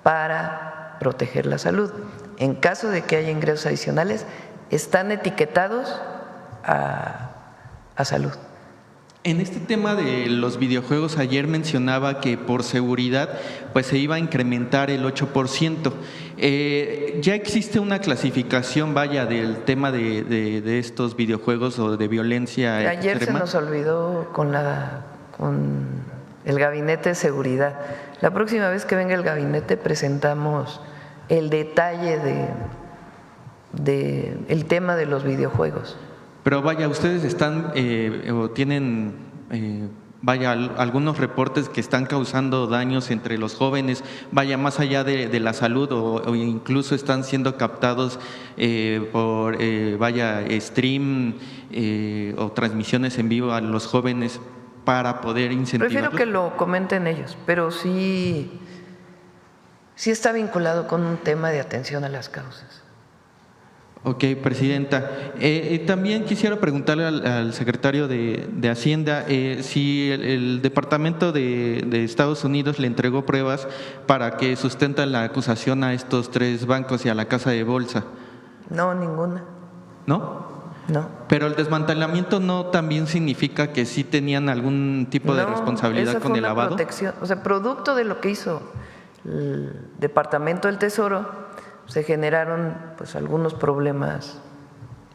para proteger la salud. En caso de que haya ingresos adicionales, están etiquetados a salud. En este tema de los videojuegos, ayer mencionaba que por seguridad pues se iba a incrementar el 8%. ¿Ya existe una clasificación, del tema de estos videojuegos o de violencia Ayer extrema? se nos olvidó con el gabinete de seguridad. La próxima vez que venga el gabinete presentamos el detalle de el tema de los videojuegos. Pero ustedes están o tienen algunos reportes que están causando daños entre los jóvenes, más allá de la salud o incluso están siendo captados por stream o transmisiones en vivo a los jóvenes para poder incentivarlos. Prefiero que lo comenten ellos, pero sí está vinculado con un tema de atención a las causas. Ok, presidenta. También quisiera preguntarle al secretario de Hacienda si el Departamento de Estados Unidos le entregó pruebas para que sustentan la acusación a estos 3 bancos y a la casa de bolsa. No, ninguna. ¿No? No. Pero el desmantelamiento no también significa que sí tenían algún tipo de responsabilidad con el lavado. Protección, o sea, producto de lo que hizo el Departamento del Tesoro, se generaron pues algunos problemas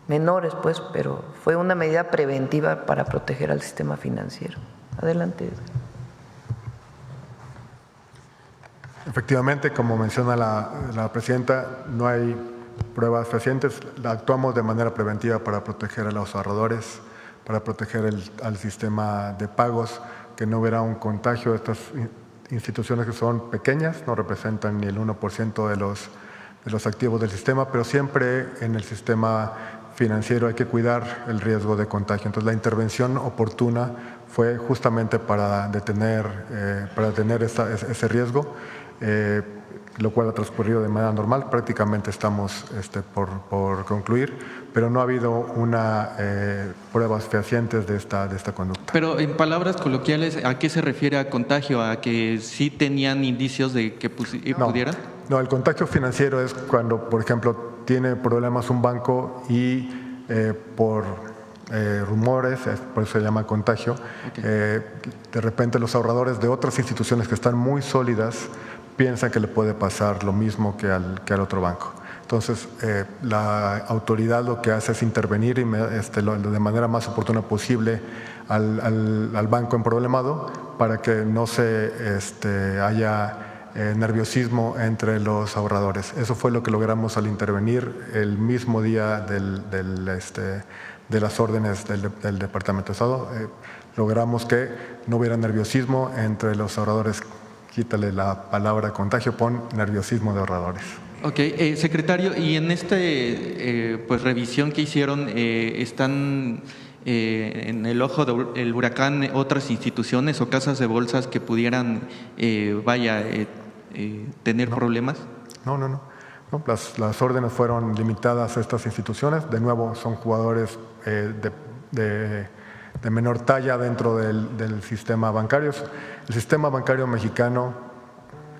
menores, pues, pero fue una medida preventiva para proteger al sistema financiero. Adelante. Efectivamente, como menciona la presidenta, no hay pruebas fehacientes. Actuamos de manera preventiva para proteger a los ahorradores, para proteger al sistema de pagos, que no hubiera un contagio. Estas instituciones que son pequeñas no representan ni el 1% de los activos del sistema, pero siempre en el sistema financiero hay que cuidar el riesgo de contagio. Entonces, la intervención oportuna fue justamente para detener ese riesgo, lo cual ha transcurrido de manera normal. Prácticamente estamos por concluir, pero no ha habido pruebas fehacientes de esta conducta. Pero en palabras coloquiales, ¿a qué se refiere a contagio? ¿A que sí tenían indicios de que pudieran? No, el contagio financiero es cuando, por ejemplo, tiene problemas un banco y por rumores, por eso se llama contagio, Okay. De repente los ahorradores de otras instituciones que están muy sólidas piensan que le puede pasar lo mismo que al otro banco. Entonces, la autoridad lo que hace es intervenir de manera más oportuna posible al banco emproblemado para que no se haya nerviosismo entre los ahorradores. Eso fue lo que logramos al intervenir el mismo día de las órdenes del Departamento de Estado. Logramos que no hubiera nerviosismo entre los ahorradores. Quítale la palabra contagio, pon nerviosismo de ahorradores. Ok, secretario, y en revisión que hicieron, ¿están en el ojo del huracán otras instituciones o casas de bolsas que pudieran, tener problemas? No. Las órdenes fueron limitadas a estas instituciones. De nuevo, son jugadores de menor talla dentro del sistema bancario. El sistema bancario mexicano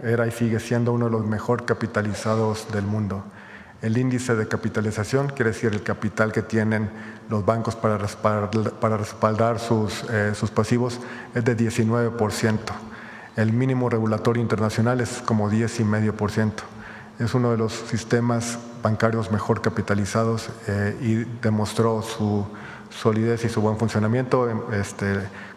era y sigue siendo uno de los mejor capitalizados del mundo. El índice de capitalización quiere decir el capital que tienen los bancos para respaldar sus pasivos es de 19%. el mínimo regulatorio internacional es como 10,5%. Es uno de los sistemas bancarios mejor capitalizados y demostró su solidez y su buen funcionamiento.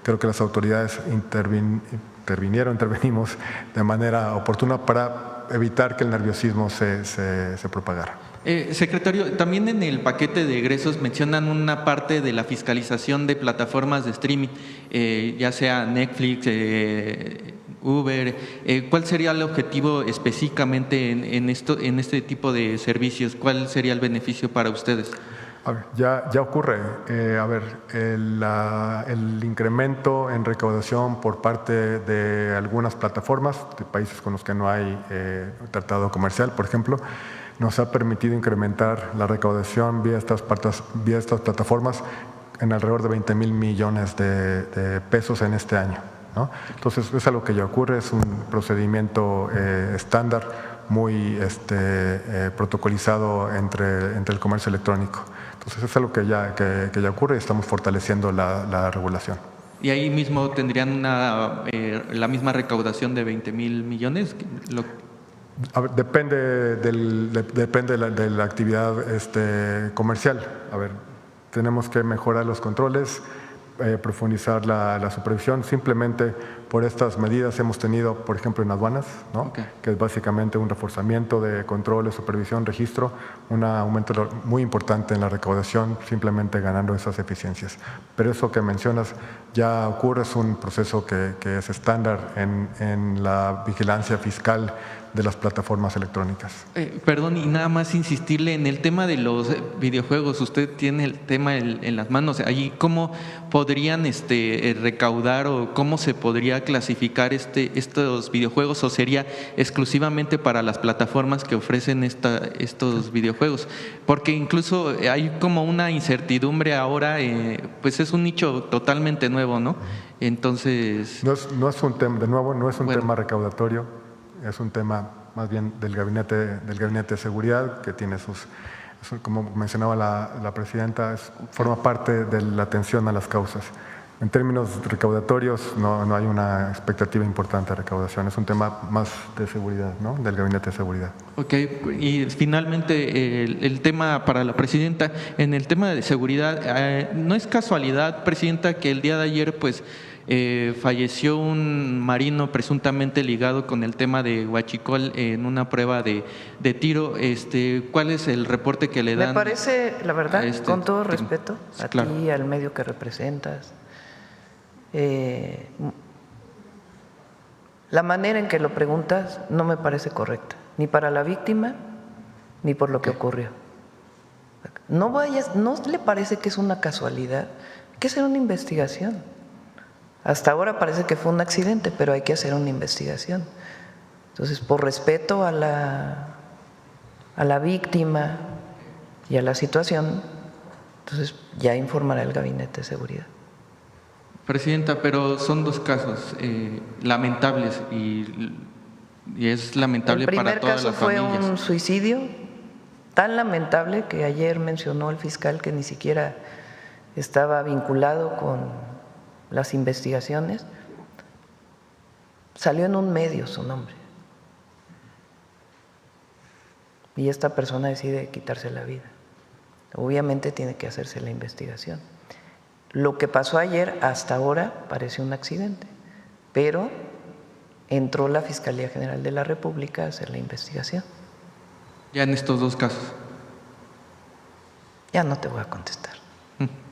Creo que las autoridades intervenimos de manera oportuna para evitar que el nerviosismo se propagara. Secretario, también en el paquete de egresos mencionan una parte de la fiscalización de plataformas de streaming, ya sea Netflix, Uber. ¿Cuál sería el objetivo específicamente en este tipo de servicios? ¿Cuál sería el beneficio para ustedes? A ver, ya ocurre. El incremento en recaudación por parte de algunas plataformas de países con los que no hay tratado comercial, por ejemplo, nos ha permitido incrementar la recaudación vía estas plataformas en alrededor de 20,000 millones de pesos en este año, ¿no? Entonces, es algo que ya ocurre, es un procedimiento estándar, muy protocolizado entre el comercio electrónico. Entonces, es algo que ya ocurre y estamos fortaleciendo la regulación. ¿Y ahí mismo tendrían la misma recaudación de 20,000 millones? A ver, depende de la actividad comercial. A ver, tenemos que mejorar los controles, profundizar la supervisión. Simplemente por estas medidas hemos tenido, por ejemplo, en aduanas, ¿no? Okay. Que es básicamente un reforzamiento de controles, supervisión, registro, un aumento muy importante en la recaudación, simplemente ganando esas eficiencias. Pero eso que mencionas ya ocurre, es un proceso que es estándar en la vigilancia fiscal de las plataformas electrónicas. Perdón, y nada más insistirle en el tema de los videojuegos. Usted tiene el tema en las manos. Allí, ¿cómo podrían recaudar o cómo se podría clasificar estos videojuegos, o sería exclusivamente para las plataformas que ofrecen estos videojuegos? Porque incluso hay como una incertidumbre ahora, pues es un nicho totalmente nuevo, ¿no? Entonces… No es un tema, de nuevo, no es un tema recaudatorio. Es un tema más bien del gabinete de seguridad, que tiene como mencionaba la presidenta, forma parte de la atención a las causas. En términos recaudatorios no hay una expectativa importante de recaudación, es un tema más de seguridad, ¿no? Del gabinete de seguridad. Ok, y finalmente el tema para la presidenta, en el tema de seguridad, no es casualidad, presidenta, que el día de ayer pues falleció un marino presuntamente ligado con el tema de Huachicol en una prueba de tiro. ¿Cuál es el reporte que le dan? Me parece, la verdad, con todo respeto a claro. ti, al medio que representas, la manera en que lo preguntas no me parece correcta, ni para la víctima, ni por lo que ocurrió. ¿No le parece que es una casualidad? Hay que hacer una investigación. Hasta ahora parece que fue un accidente, pero hay que hacer una investigación. Entonces, por respeto a la víctima y a la situación, entonces ya informará el Gabinete de Seguridad. Presidenta, pero son dos casos lamentables y es lamentable para todas las familias. El primer caso fue un suicidio tan lamentable que ayer mencionó el fiscal que ni siquiera estaba vinculado con las investigaciones. Salió en un medio su nombre y esta persona decide quitarse la vida. Obviamente tiene que hacerse la investigación. Lo que pasó ayer hasta ahora parece un accidente, pero entró la Fiscalía General de la República a hacer la investigación. Ya en estos dos casos. Ya no te voy a contestar.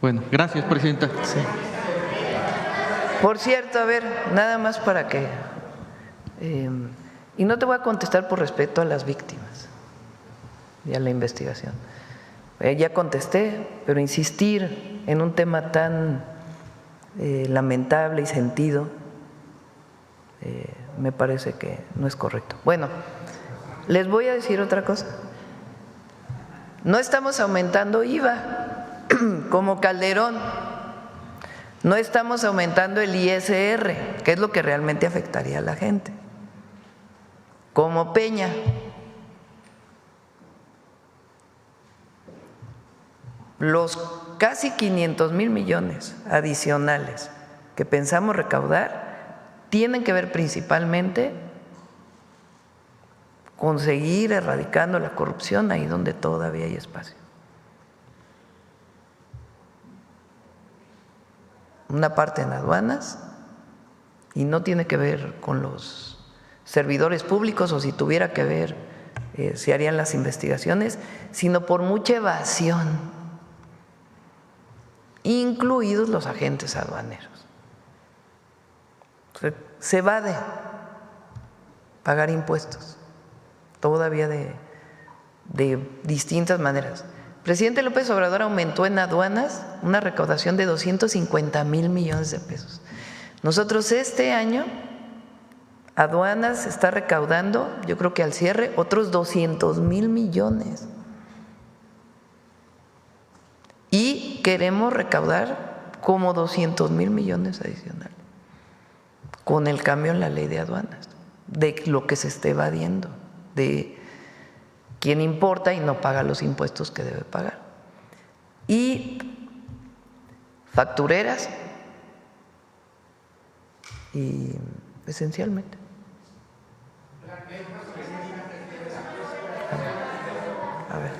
Bueno, gracias, presidenta. Sí. Por cierto, a ver, nada más para que… y no te voy a contestar por respeto a las víctimas y a la investigación. Ya contesté, pero insistir en un tema tan lamentable y sentido me parece que no es correcto. Bueno, les voy a decir otra cosa. No estamos aumentando IVA como Calderón. No estamos aumentando el ISR, que es lo que realmente afectaría a la gente, como Peña. Los casi 500,000 millones adicionales que pensamos recaudar tienen que ver principalmente con seguir erradicando la corrupción ahí donde todavía hay espacio. Una parte en aduanas, y no tiene que ver con los servidores públicos, o si tuviera que ver, se harían las investigaciones, sino por mucha evasión, incluidos los agentes aduaneros. Se evade pagar impuestos, todavía de distintas maneras. El presidente López Obrador aumentó en aduanas una recaudación de 250,000 millones de pesos. Nosotros este año, aduanas está recaudando, yo creo que al cierre, otros 200,000 millones. Y queremos recaudar como 200,000 millones adicionales con el cambio en la ley de aduanas, de lo que se esté evadiendo, de quien importa y no paga los impuestos que debe pagar. Y factureras, y esencialmente. A ver.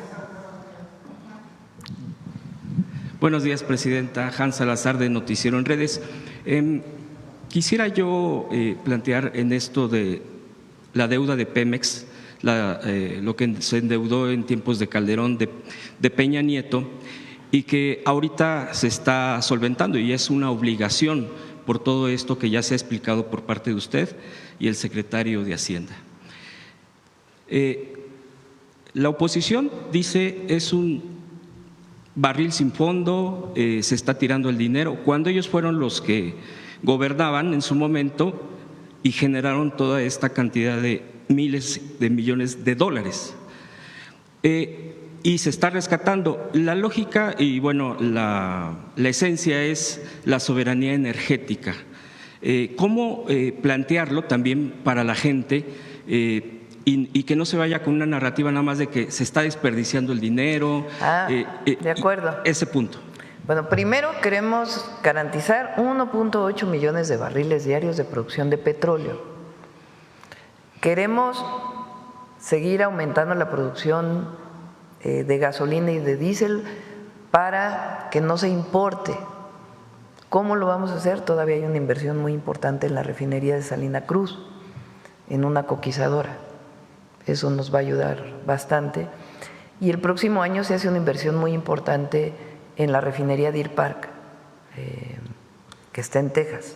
Buenos días, Presidenta. Hans Salazar, de Noticiero en Redes. Quisiera yo plantear en esto de la deuda de Pemex, lo que se endeudó en tiempos de Calderón, de Peña Nieto, y que ahorita se está solventando y es una obligación por todo esto que ya se ha explicado por parte de usted y el secretario de Hacienda. La oposición dice es un barril sin fondo, se está tirando el dinero, cuando ellos fueron los que gobernaban en su momento y generaron toda esta cantidad de miles de millones de dólares. Y se está rescatando. La lógica y bueno, la esencia es la soberanía energética. ¿Cómo plantearlo también para la gente y que no se vaya con una narrativa nada más de que se está desperdiciando el dinero? De acuerdo. Ese punto. Bueno, primero queremos garantizar 1.8 millones de barriles diarios de producción de petróleo. Queremos seguir aumentando la producción de gasolina y de diésel para que no se importe. ¿Cómo lo vamos a hacer? Todavía hay una inversión muy importante en la refinería de Salina Cruz, en una coquizadora. Eso nos va a ayudar bastante. Y el próximo año se hace una inversión muy importante en la refinería Deer Park, que está en Texas,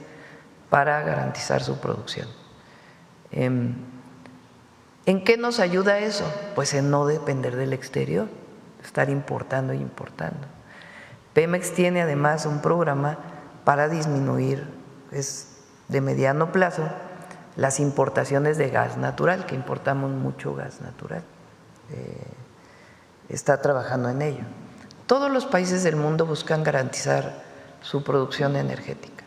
para garantizar su producción. ¿En qué nos ayuda eso? Pues en no depender del exterior, estar importando e importando. Pemex tiene además un programa para disminuir, de mediano plazo, las importaciones de gas natural, que importamos mucho gas natural. Está trabajando en ello. Todos los países del mundo buscan garantizar su producción energética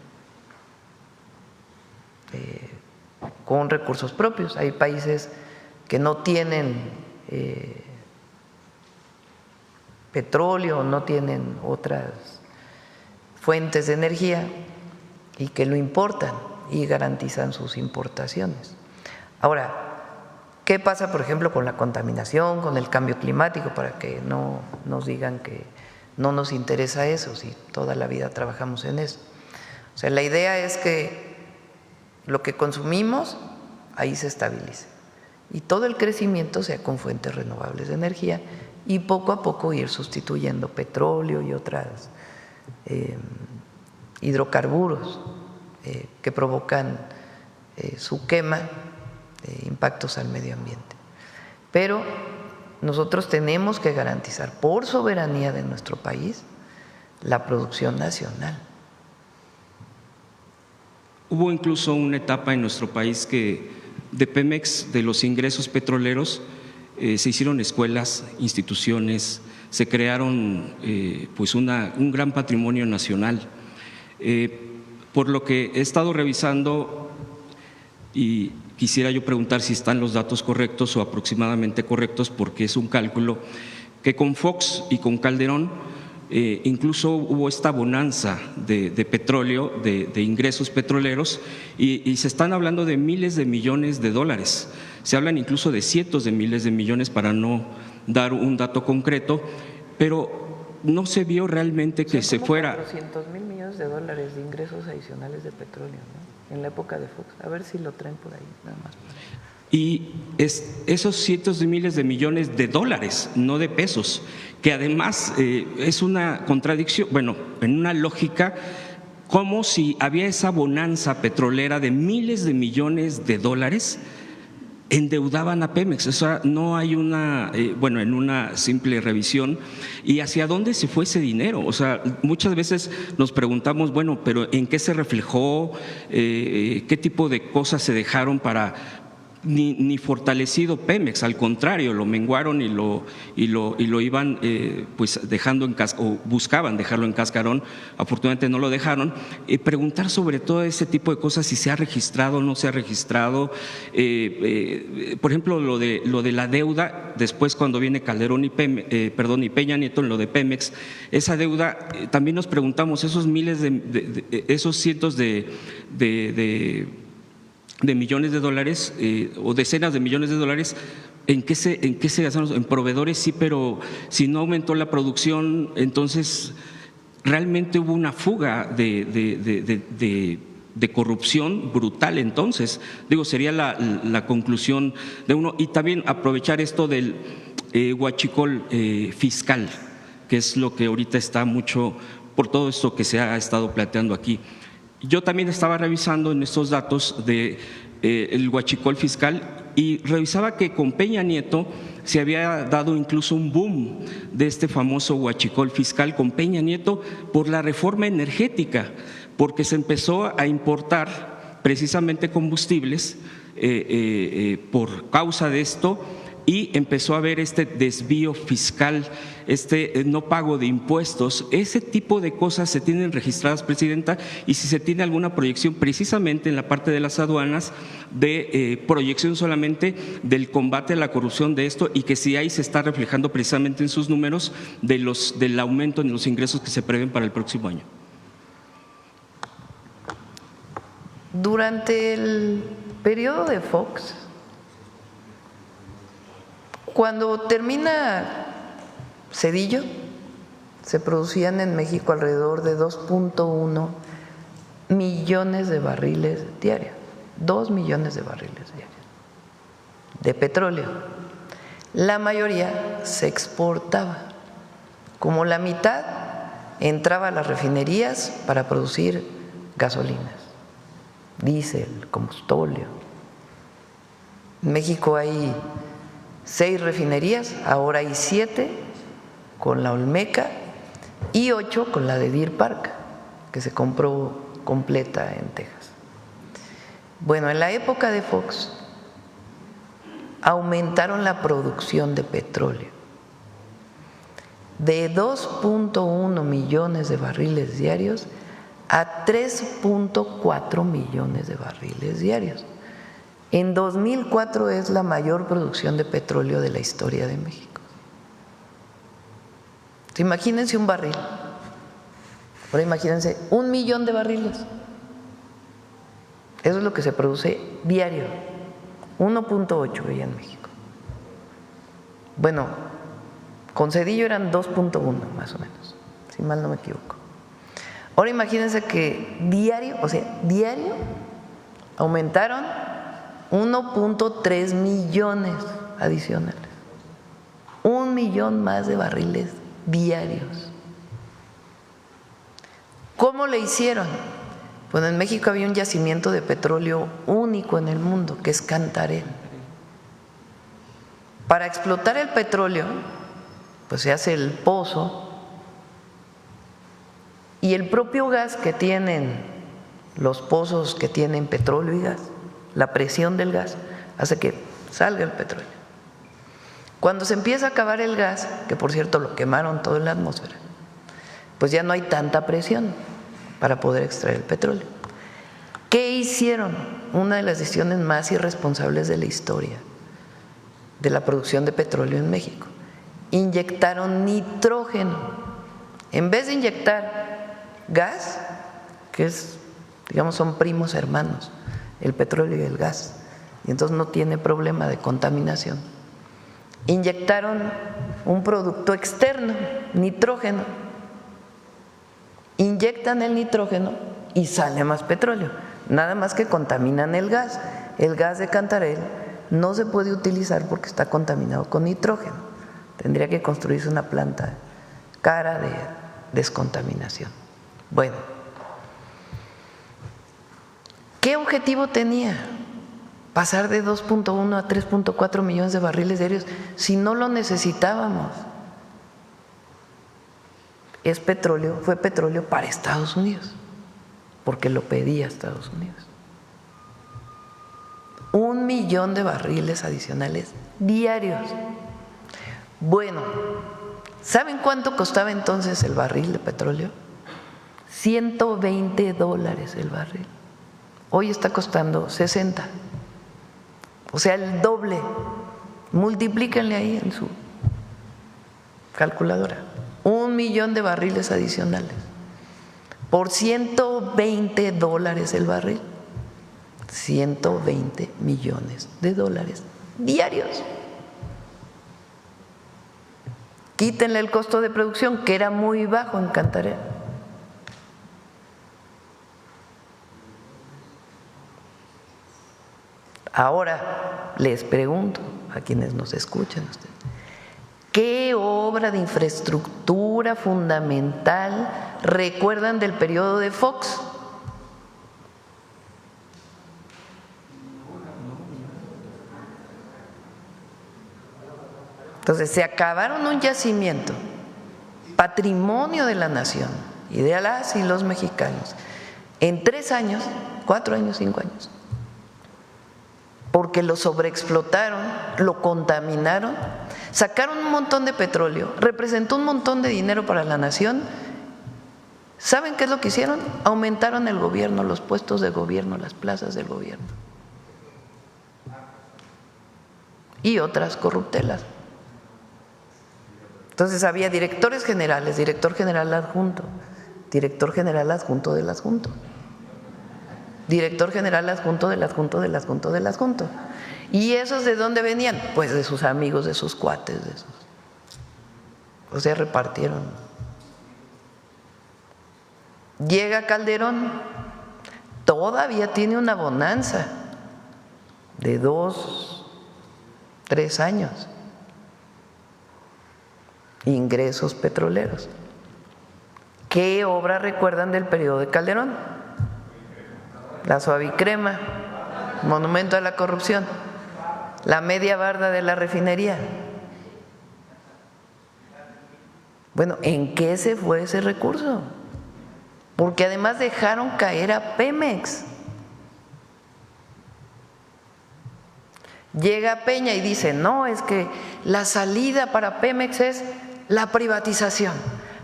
con recursos propios. Hay países que no tienen petróleo, no tienen otras fuentes de energía y que lo importan y garantizan sus importaciones. Ahora, ¿qué pasa, por ejemplo, con la contaminación, con el cambio climático? Para que no nos digan que no nos interesa eso, si toda la vida trabajamos en eso. O sea, la idea es que lo que consumimos ahí se estabilice y todo el crecimiento sea con fuentes renovables de energía y poco a poco ir sustituyendo petróleo y otras hidrocarburos que provocan su quema, impactos al medio ambiente. Pero nosotros tenemos que garantizar por soberanía de nuestro país la producción nacional. Hubo incluso una etapa en nuestro país que de Pemex, de los ingresos petroleros, se hicieron escuelas, instituciones, se crearon pues un gran patrimonio nacional. Por lo que he estado revisando y quisiera yo preguntar si están los datos correctos o aproximadamente correctos, porque es un cálculo que con Fox y con Calderón incluso hubo esta bonanza de petróleo, de ingresos petroleros, y se están hablando de miles de millones de dólares. Se hablan incluso de cientos de miles de millones, para no dar un dato concreto, pero no se vio realmente que se fuera… 400,000 millones de dólares de ingresos adicionales de petróleo, ¿no? En la época de Fox. A ver si lo traen por ahí, nada más. Y esos cientos de miles de millones de dólares, no de pesos, que además es una contradicción, bueno, en una lógica, como si había esa bonanza petrolera de miles de millones de dólares, endeudaban a Pemex. O sea, no hay una, bueno, en una simple revisión, y hacia dónde se fue ese dinero. O sea, muchas veces nos preguntamos, bueno, pero ¿en qué se reflejó? ¿Qué tipo de cosas se dejaron para… Ni fortalecido Pemex, al contrario, lo menguaron y lo iban pues dejando o buscaban dejarlo en cascarón. Afortunadamente no lo dejaron. Preguntar sobre todo ese tipo de cosas, si se ha registrado o no se ha registrado. Por ejemplo, lo de la deuda, después cuando viene Calderón y Peña Nieto en lo de Pemex, esa deuda, también nos preguntamos, esos miles esos cientos de millones de dólares o decenas de millones de dólares, ¿en qué se gastaron? En proveedores, sí, pero si no aumentó la producción, entonces realmente hubo una fuga de corrupción brutal. Entonces, digo, sería la conclusión de uno. Y también aprovechar esto del huachicol fiscal, que es lo que ahorita está mucho por todo esto que se ha estado planteando aquí. Yo también estaba revisando en estos datos el huachicol fiscal y revisaba que con Peña Nieto se había dado incluso un boom de este famoso huachicol fiscal con Peña Nieto por la reforma energética, porque se empezó a importar precisamente combustibles por causa de esto, y empezó a haber este desvío fiscal, este no pago de impuestos. Ese tipo de cosas se tienen registradas, Presidenta, y si se tiene alguna proyección precisamente en la parte de las aduanas, de proyección solamente del combate a la corrupción de esto, y que si ahí se está reflejando precisamente en sus números del aumento en los ingresos que se prevén para el próximo año. Durante el periodo de Fox, cuando termina Zedillo, se producían en México alrededor de 2.1 millones de barriles diarios, 2 millones de barriles diarios de petróleo. La mayoría se exportaba, como la mitad entraba a las refinerías para producir gasolinas, diésel, combustóleo. En México hay 6 refinerías, ahora hay 7 con la Olmeca y 8 con la de Deer Park, que se compró completa en Texas. Bueno, en la época de Fox aumentaron la producción de petróleo de 2.1 millones de barriles diarios a 3.4 millones de barriles diarios. En 2004 es la mayor producción de petróleo de la historia de México. Imagínense un barril, ahora imagínense 1 millón de barriles. Eso es lo que se produce diario, 1.8 veía en México. Bueno, con Zedillo eran 2.1 más o menos, si mal no me equivoco. Ahora imagínense que diario, o sea, diario aumentaron 1.3 millones adicionales, 1 millón más de barriles diarios. ¿Cómo le hicieron? Bueno, en México había un yacimiento de petróleo único en el mundo, que es Cantarell. Para explotar el petróleo, pues se hace el pozo, y el propio gas que tienen los pozos que tienen petróleo y gas, la presión del gas hace que salga el petróleo. Cuando se empieza a acabar el gas, que por cierto lo quemaron todo en la atmósfera, pues ya no hay tanta presión para poder extraer el petróleo. ¿Qué hicieron? Una de las decisiones más irresponsables de la historia de la producción de petróleo en México. Inyectaron nitrógeno En vez de inyectar gas, que es, digamos, son primos hermanos, el petróleo y el gas, y entonces no tiene problema de contaminación, inyectaron un producto externo, nitrógeno. Inyectan el nitrógeno y sale más petróleo, nada más que contaminan el gas. El gas de Cantarell no se puede utilizar porque está contaminado con nitrógeno. Tendría que construirse una planta cara de descontaminación. Bueno, ¿qué objetivo tenía? Pasar de 2.1 a 3.4 millones de barriles diarios si no lo necesitábamos. Es petróleo, fue petróleo para Estados Unidos, porque lo pedía Estados Unidos. 1 millón de barriles adicionales diarios. Bueno, ¿saben cuánto costaba entonces el barril de petróleo? $120 el barril. Hoy está costando 60. O sea, el doble. Multiplíquenle ahí en su calculadora. 1 millón de barriles adicionales por $120 el barril. 120 millones de dólares diarios. Quítenle el costo de producción, que era muy bajo en Cantarell. Ahora les pregunto a quienes nos escuchan ustedes, ¿qué obra de infraestructura fundamental recuerdan del periodo de Fox? Entonces se acabaron un yacimiento, patrimonio de la nación y de las y los mexicanos, en 3 años, 4 años, 5 años, porque lo sobreexplotaron, lo contaminaron, sacaron un montón de petróleo, representó un montón de dinero para la nación. ¿Saben qué es lo que hicieron? Aumentaron el gobierno, los puestos de gobierno, las plazas del gobierno y otras corruptelas. Entonces había directores generales, director general adjunto, director general adjunto del adjunto, director general adjunto del adjunto del adjunto del adjunto. ¿Y esos de dónde venían? Pues de sus amigos, de sus cuates, de esos. O sea, repartieron. Llega Calderón, todavía tiene una bonanza de 2, 3 años. Ingresos petroleros. ¿Qué obra recuerdan del periodo de Calderón? La Suavicrema, monumento a la corrupción, la media barda de la refinería. Bueno, ¿en qué se fue ese recurso? Porque además dejaron caer a Pemex. Llega Peña y dice, no, es que la salida para Pemex es la privatización,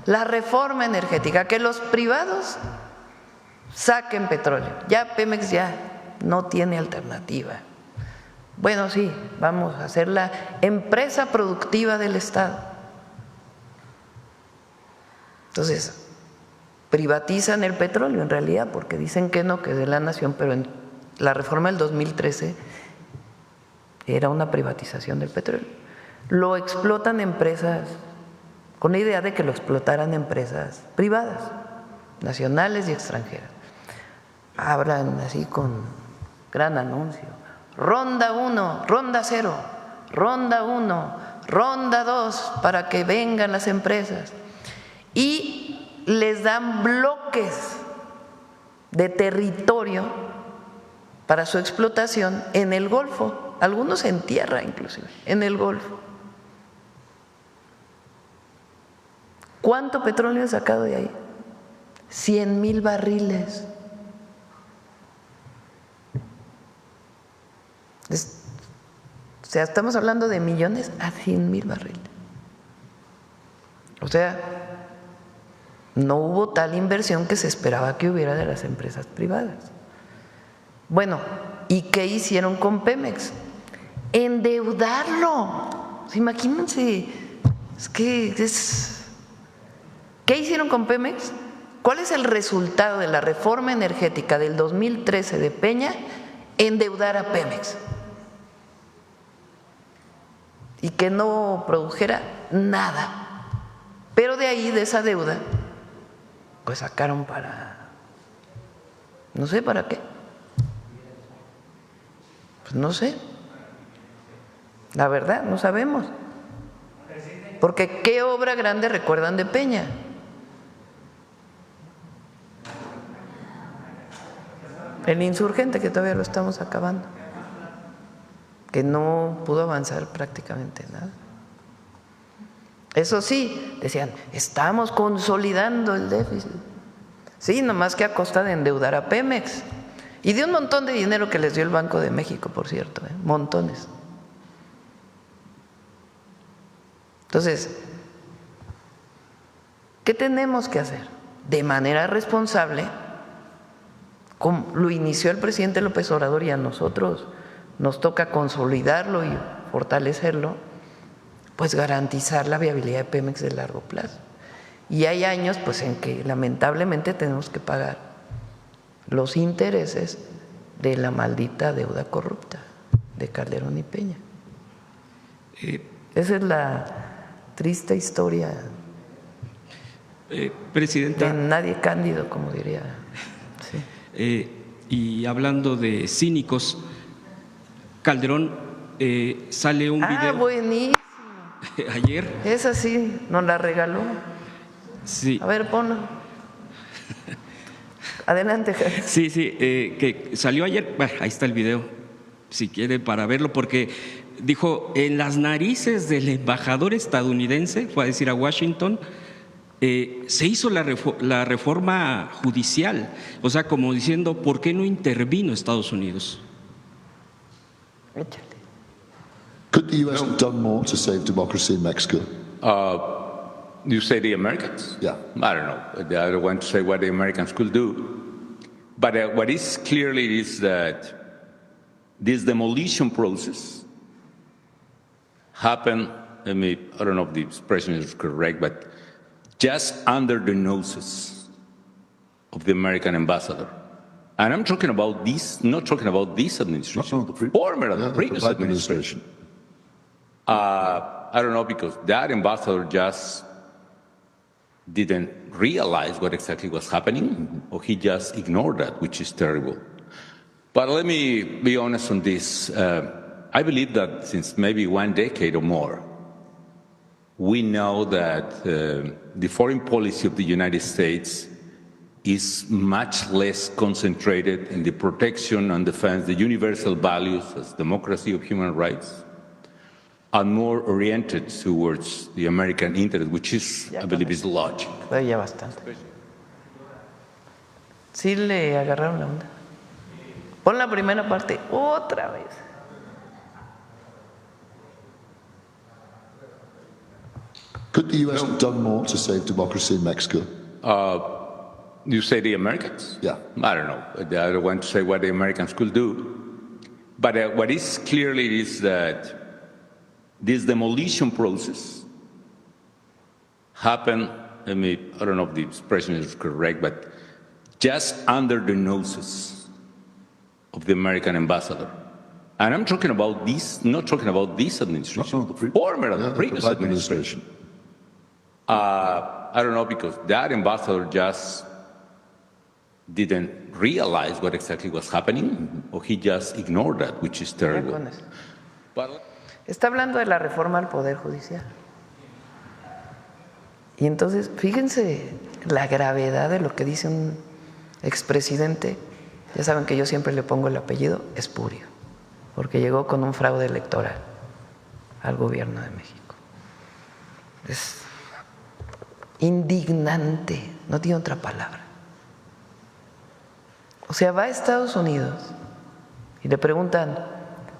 la reforma energética, que los privados saquen petróleo. Ya Pemex ya no tiene alternativa. Bueno, sí, vamos a hacer la empresa productiva del Estado. Entonces, privatizan el petróleo en realidad, porque dicen que no, que es de la nación, pero en la reforma del 2013 era una privatización del petróleo. Lo explotan empresas, con la idea de que lo explotaran empresas privadas, nacionales y extranjeras. Hablan así con gran anuncio. Ronda 1, ronda 0, ronda 1, ronda 2, para que vengan las empresas. Y les dan bloques de territorio para su explotación en el Golfo. Algunos en tierra inclusive, en el Golfo. ¿Cuánto petróleo han sacado de ahí? 100,000 barriles. O sea, estamos hablando de millones a 100,000 barriles. O sea, no hubo tal inversión que se esperaba que hubiera de las empresas privadas. Bueno, ¿y qué hicieron con Pemex? Endeudarlo. Imagínense, ¿qué ¿Qué hicieron con Pemex? ¿Cuál es el resultado de la reforma energética del 2013 de Peña? Endeudar a Pemex y que no produjera nada. Pero de ahí, de esa deuda, pues sacaron para, no sé para qué, pues no sé, la verdad, no sabemos. Porque ¿qué obra grande recuerdan de Peña? El Insurgente, que todavía lo estamos acabando, que no pudo avanzar prácticamente nada. Eso sí, decían, estamos consolidando el déficit. Sí, nomás que a costa de endeudar a Pemex y de un montón de dinero que les dio el Banco de México, por cierto, montones. Entonces, ¿qué tenemos que hacer? De manera responsable, como lo inició el presidente López Obrador y a nosotros nos toca consolidarlo y fortalecerlo, pues garantizar la viabilidad de Pemex de largo plazo. Y hay años pues en que lamentablemente tenemos que pagar los intereses de la maldita deuda corrupta de Calderón y Peña. Esa es la triste historia Presidenta, de nadie cándido, como diría. Sí. y hablando de cínicos, Calderón, sale un video Buenísimo. ayer. Esa sí, nos la regaló. Sí. A ver, ponlo. Adelante, Javier. Sí, que salió ayer, bueno, ahí está el video, si quiere para verlo, porque dijo, en las narices del embajador estadounidense, fue a decir a Washington, se hizo la reforma judicial, o sea, como diciendo, ¿por qué no intervino Estados Unidos? Échale. Could the U.S. have done more to save democracy in Mexico? You say the Americans? Yeah. I don't know. I don't want to say what the Americans could do. But what is clearly is that this demolition process happened, I don't know if the expression is correct, but just under the noses of the American ambassador. And I'm talking about this, not talking about this administration, the previous administration. I don't know, because that ambassador just didn't realize what exactly was happening, or he just ignored that, which is terrible. But let me be honest on this. I believe that since maybe 1 decade or more, we know that the foreign policy of the United States is much less concentrated in the protection and defense, the universal values as democracy of human rights, and more oriented towards the American interest, which is, I believe, is logic. Ya bastante. Sí le agarraron la onda. Pon la primera parte otra vez. Could the U.S. have done more to save democracy in Mexico? You say the Americans? Yeah. I don't know. I don't want to say what the Americans could do. But what is clearly is that this demolition process happened, I don't know if the expression is correct, but just under the noses of the American ambassador. And I'm talking about this, not talking about this administration, the previous administration. I don't know, because that ambassador just didn't realize what exactly was happening, or he just ignored that, which is terrible. Está hablando de la reforma al Poder Judicial. Y entonces, fíjense la gravedad de lo que dice un expresidente. Ya saben que yo siempre le pongo el apellido Espurio, porque llegó con un fraude electoral al gobierno de México. Es indignante, no tiene otra palabra. O sea, va a Estados Unidos y le preguntan,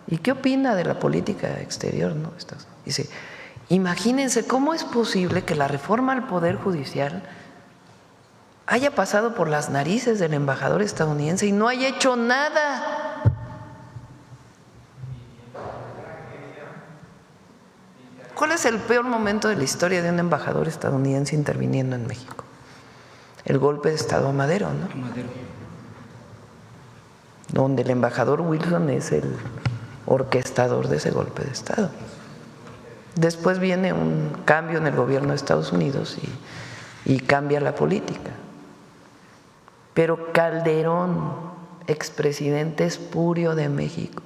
¿y qué opina de la política exterior? ¿No? Dice, imagínense cómo es posible que la reforma al Poder Judicial haya pasado por las narices del embajador estadounidense y no haya hecho nada. ¿Cuál es el peor momento de la historia de un embajador estadounidense interviniendo en México? El golpe de Estado a Madero, ¿no? Donde el embajador Wilson es el orquestador de ese golpe de Estado. Después viene un cambio en el gobierno de Estados Unidos y cambia la política. Pero Calderón, expresidente espurio de México,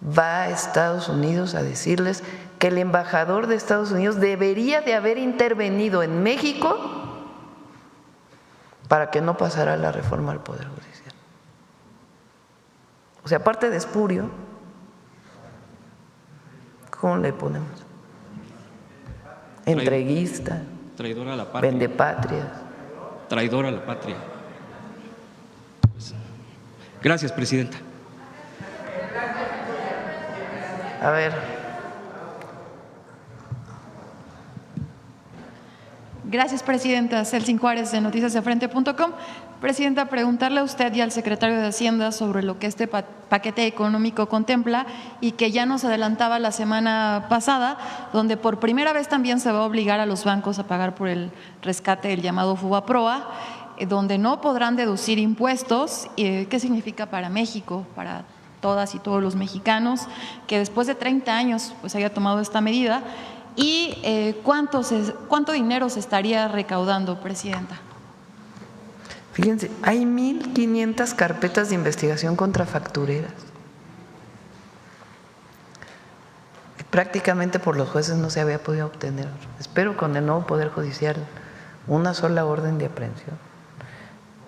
va a Estados Unidos a decirles que el embajador de Estados Unidos debería de haber intervenido en México para que no pasara la reforma al Poder Judicial. O sea, aparte de espurio, ¿cómo le ponemos? Entreguista, traidor a la patria. vendepatrias. Traidor a la patria. Gracias, presidenta. A ver. Gracias, presidenta. Celsin Juárez, de noticiasdefrente.com. Presidenta, preguntarle a usted y al secretario de Hacienda sobre lo que este paquete económico contempla y que ya nos adelantaba la semana pasada, donde por primera vez también se va a obligar a los bancos a pagar por el rescate del llamado FOBAPROA, donde no podrán deducir impuestos. ¿Qué significa para México, para todas y todos los mexicanos, que después de 30 años pues haya tomado esta medida? ¿Y cuánto dinero se estaría recaudando, presidenta? Fíjense, hay 1.500 carpetas de investigación contra factureras. Prácticamente por los jueces no se había podido obtener. Espero con el nuevo Poder Judicial una sola orden de aprehensión.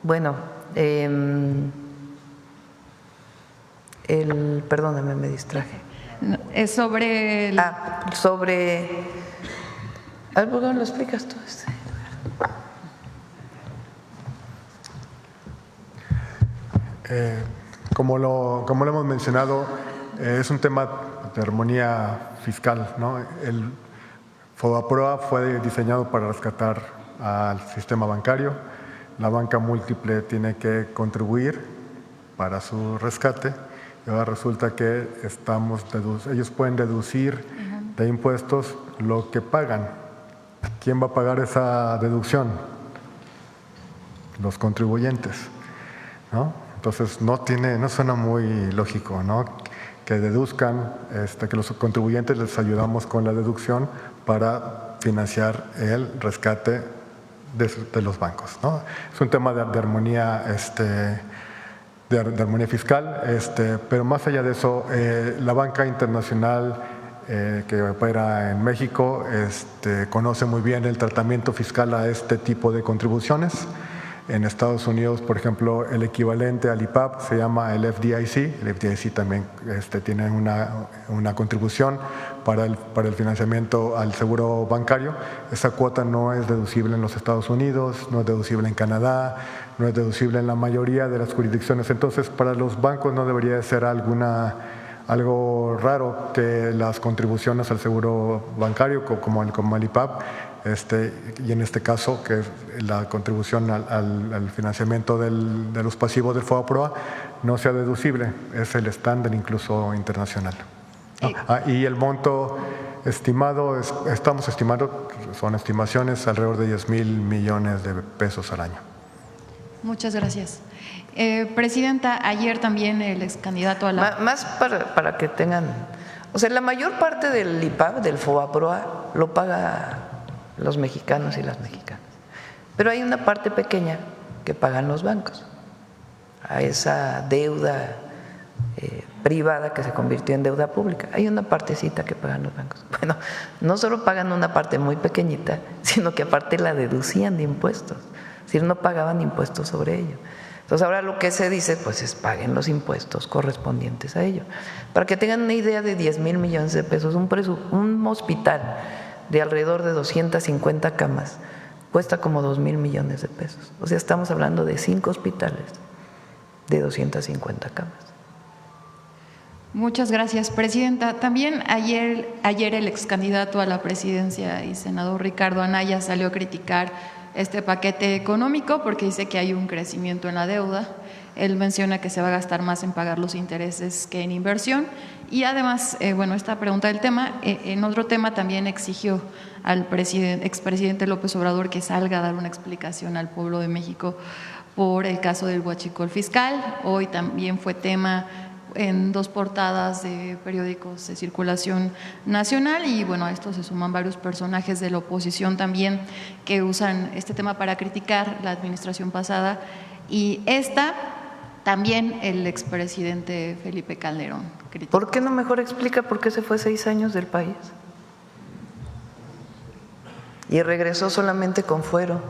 Bueno, perdóname, me distraje. Es sobre el… sobre… ¿Por qué no lo explicas tú? Como lo hemos mencionado, es un tema de armonía fiscal, ¿no? El FOBAPROA fue diseñado para rescatar al sistema bancario. La banca múltiple tiene que contribuir para su rescate. Y ahora resulta que ellos pueden deducir de impuestos lo que pagan. ¿Quién va a pagar esa deducción? Los contribuyentes, ¿no? Entonces no suena muy lógico, ¿no? Que deduzcan, que los contribuyentes les ayudamos con la deducción para financiar el rescate de los bancos, ¿no? Es un tema de armonía, de armonía fiscal, pero más allá de eso, la banca internacional que opera en México conoce muy bien el tratamiento fiscal a este tipo de contribuciones. En Estados Unidos, por ejemplo, el equivalente al IPAP se llama el FDIC. El FDIC también tiene una contribución para el financiamiento al seguro bancario. Esa cuota no es deducible en los Estados Unidos, no es deducible en Canadá, no es deducible en la mayoría de las jurisdicciones. Entonces, para los bancos no debería de ser algo raro que las contribuciones al seguro bancario, como el IPAP, y en este caso que la contribución al financiamiento de los pasivos del FOBAPROA no sea deducible, es el estándar incluso internacional. Y el monto estimado, estamos estimando, son estimaciones alrededor de 10,000 millones de pesos al año. Muchas gracias. Presidenta, ayer también el ex candidato a la… Más para que tengan… O sea, la mayor parte del IPAP, del FOBAPROA, lo paga los mexicanos y las mexicanas. Pero hay una parte pequeña que pagan los bancos, a esa deuda privada que se convirtió en deuda pública. Hay una partecita que pagan los bancos. Bueno, no solo pagan una parte muy pequeñita, sino que aparte la deducían de impuestos, es decir, no pagaban impuestos sobre ello. Entonces ahora lo que se dice pues es paguen los impuestos correspondientes a ello. Para que tengan una idea, de 10,000 millones de pesos, un hospital de alrededor de 250 camas cuesta como 2,000 millones de pesos. O sea, estamos hablando de 5 hospitales de 250 camas. Muchas gracias, presidenta. También ayer el ex candidato a la presidencia y senador Ricardo Anaya salió a criticar este paquete económico porque dice que hay un crecimiento en la deuda. Él menciona que se va a gastar más en pagar los intereses que en inversión Y además, bueno, esta pregunta del tema, en otro tema también exigió al expresidente López Obrador que salga a dar una explicación al pueblo de México por el caso del huachicol fiscal. Hoy también fue tema en 2 portadas de periódicos de circulación nacional y bueno, a esto se suman varios personajes de la oposición también que usan este tema para criticar la administración pasada y esta también el expresidente Felipe Calderón criticó. ¿Por qué no mejor explica por qué se fue 6 años del país? Y regresó solamente con fuero.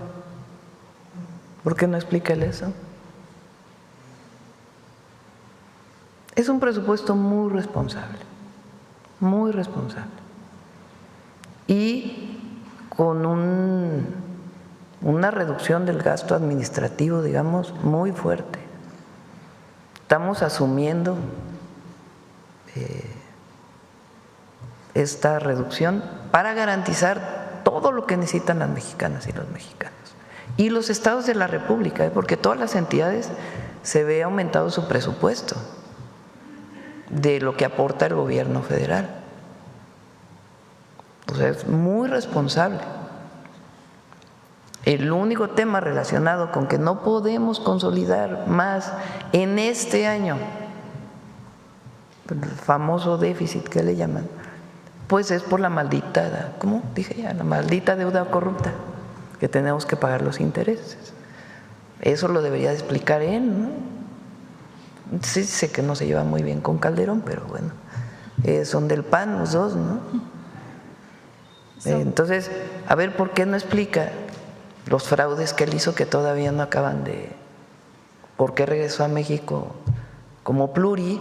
¿Por qué no explica él eso? Es un presupuesto muy responsable y con una reducción del gasto administrativo, digamos, muy fuerte. Estamos asumiendo esta reducción para garantizar todo lo que necesitan las mexicanas y los mexicanos y los estados de la República, porque todas las entidades se ve aumentado su presupuesto de lo que aporta el gobierno federal. O sea, es muy responsable. El único tema relacionado con que no podemos consolidar más en este año, el famoso déficit que le llaman, pues es por la maldita, ¿cómo dije ya? La maldita deuda corrupta, que tenemos que pagar los intereses. Eso lo debería de explicar él, ¿no? Sí, sé que no se lleva muy bien con Calderón, pero bueno, son del PAN los dos, ¿no? Entonces, a ver, ¿por qué no explica los fraudes que él hizo que todavía no acaban de… ¿Por qué regresó a México como pluri,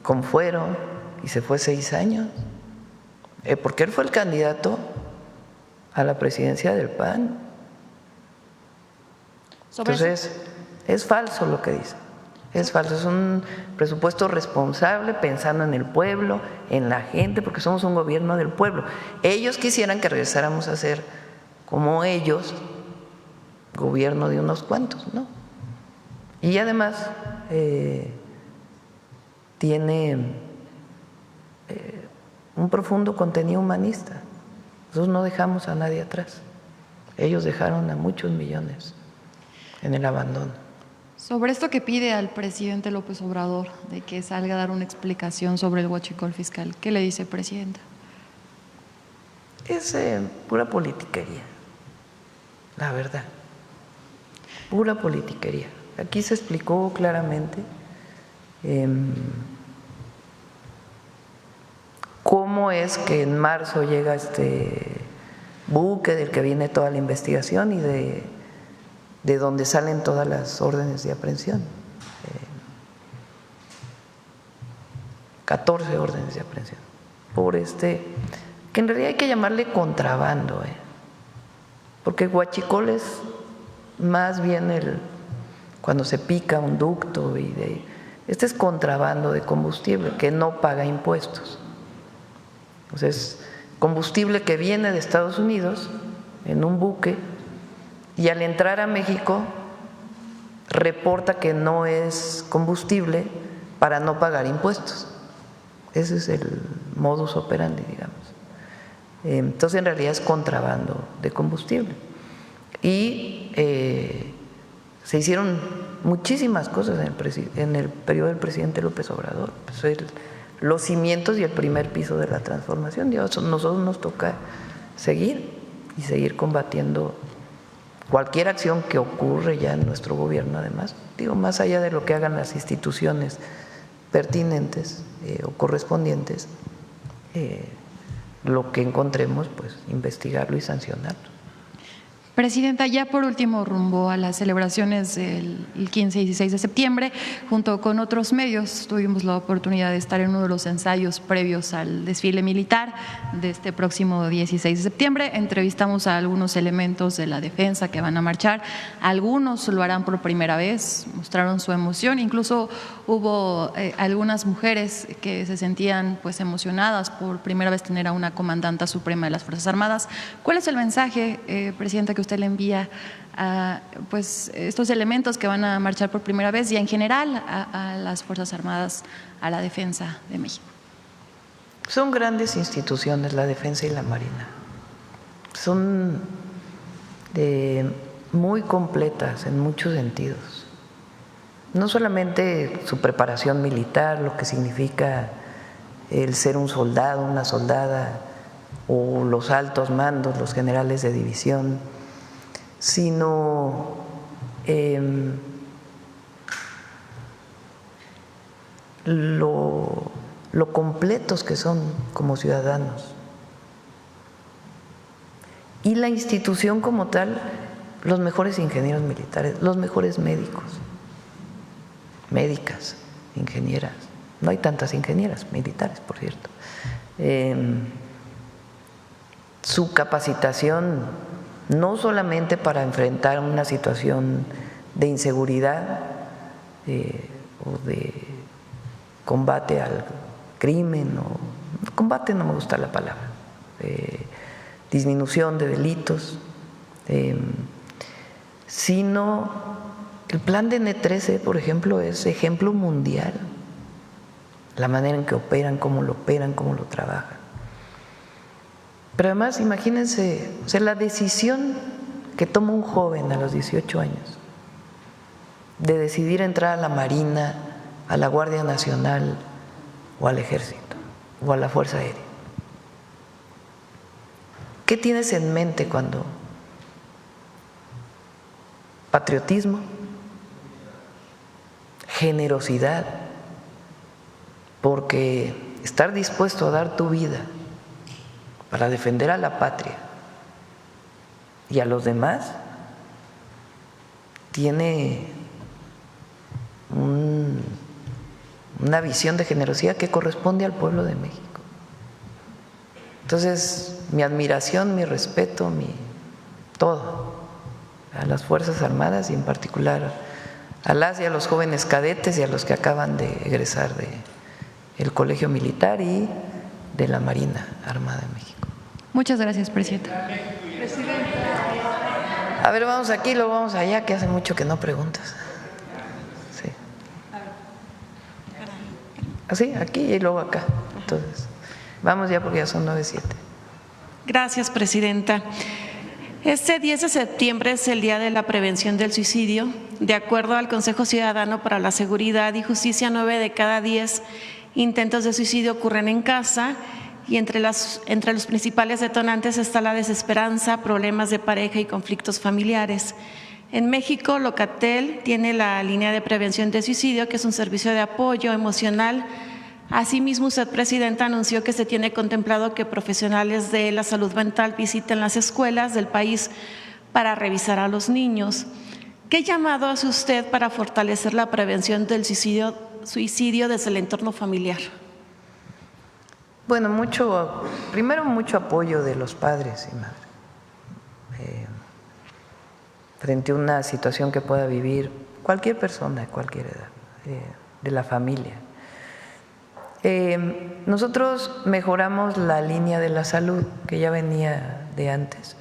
con fuero, y se fue 6 años? Porque él fue el candidato a la presidencia del PAN. Entonces, es falso lo que dice. Es falso, es un presupuesto responsable pensando en el pueblo, en la gente, porque somos un gobierno del pueblo. Ellos quisieran que regresáramos a ser como ellos, gobierno de unos cuantos, ¿no? Y además tiene un profundo contenido humanista. Nosotros no dejamos a nadie atrás. Ellos dejaron a muchos millones en el abandono. Sobre esto que pide al presidente López Obrador de que salga a dar una explicación sobre el huachicol fiscal, ¿qué le dice, presidenta? Es pura politiquería, la verdad, pura politiquería. Aquí se explicó claramente cómo es que en marzo llega este buque del que viene toda la investigación y de donde salen todas las órdenes de aprehensión. 14 órdenes de aprehensión por que en realidad hay que llamarle contrabando, porque huachicol es más bien cuando se pica un ducto este es contrabando de combustible que no paga impuestos. Entonces, combustible que viene de Estados Unidos en un buque y al entrar a México reporta que no es combustible para no pagar impuestos. Ese es el modus operandi, digamos. Entonces, en realidad es contrabando de combustible. Y se hicieron muchísimas cosas en el periodo del presidente López Obrador. Pues los cimientos y el primer piso de la transformación. Nosotros nos toca seguir combatiendo cualquier acción que ocurre ya en nuestro gobierno, además, más allá de lo que hagan las instituciones pertinentes o correspondientes, lo que encontremos, pues investigarlo y sancionarlo. Presidenta, ya por último, rumbo a las celebraciones del 15 y 16 de septiembre, junto con otros medios, tuvimos la oportunidad de estar en uno de los ensayos previos al desfile militar de este próximo 16 de septiembre. Entrevistamos a algunos elementos de la defensa que van a marchar. Algunos lo harán por primera vez, mostraron su emoción. Incluso hubo algunas mujeres que se sentían pues emocionadas por primera vez tener a una comandanta suprema de las Fuerzas Armadas. ¿Cuál es el mensaje, Presidenta, que usted le envía a, pues, estos elementos que van a marchar por primera vez y en general a las Fuerzas Armadas, a la defensa de México? Son grandes instituciones la defensa y la Marina. Son muy completas en muchos sentidos. No solamente su preparación militar, lo que significa el ser un soldado, una soldada, o los altos mandos, los generales de división, sino lo completos que son como ciudadanos. Y la institución como tal, los mejores ingenieros militares, los mejores médicos, médicas, ingenieras. No hay tantas ingenieras militares, por cierto. Su capacitación no solamente para enfrentar una situación de inseguridad o de combate al crimen, o combate no me gusta la palabra, disminución de delitos, sino el plan de N13, por ejemplo, es ejemplo mundial, la manera en que operan, cómo lo trabajan. Pero además, imagínense, o sea, la decisión que toma un joven a los 18 años de decidir entrar a la Marina, a la Guardia Nacional o al Ejército o a la Fuerza Aérea. ¿Qué tienes en mente cuando? Patriotismo, generosidad, porque estar dispuesto a dar tu vida para defender a la patria y a los demás tiene una visión de generosidad que corresponde al pueblo de México. Entonces, mi admiración, mi respeto, todo a las Fuerzas Armadas y en particular a las y a los jóvenes cadetes y a los que acaban de egresar del Colegio Militar y de la Marina Armada de México. Muchas gracias, presidenta. A ver, vamos aquí, luego vamos allá, que hace mucho que no preguntas. Sí. Así, aquí y luego acá. Entonces, vamos ya porque ya son 9:07. Gracias, presidenta. Este 10 de septiembre es el Día de la Prevención del Suicidio. De acuerdo al Consejo Ciudadano para la Seguridad y Justicia, 9 de cada 10 intentos de suicidio ocurren en casa y entre los principales detonantes está la desesperanza, problemas de pareja y conflictos familiares. En México, Locatel tiene la línea de prevención de suicidio, que es un servicio de apoyo emocional. Asimismo, usted, presidenta, anunció que se tiene contemplado que profesionales de la salud mental visiten las escuelas del país para revisar a los niños. ¿Qué llamado hace usted para fortalecer la prevención del suicidio desde el entorno familiar? Bueno, primero mucho apoyo de los padres y madres frente a una situación que pueda vivir cualquier persona de cualquier edad, de la familia. Nosotros mejoramos la línea de la salud, que ya venía de antes,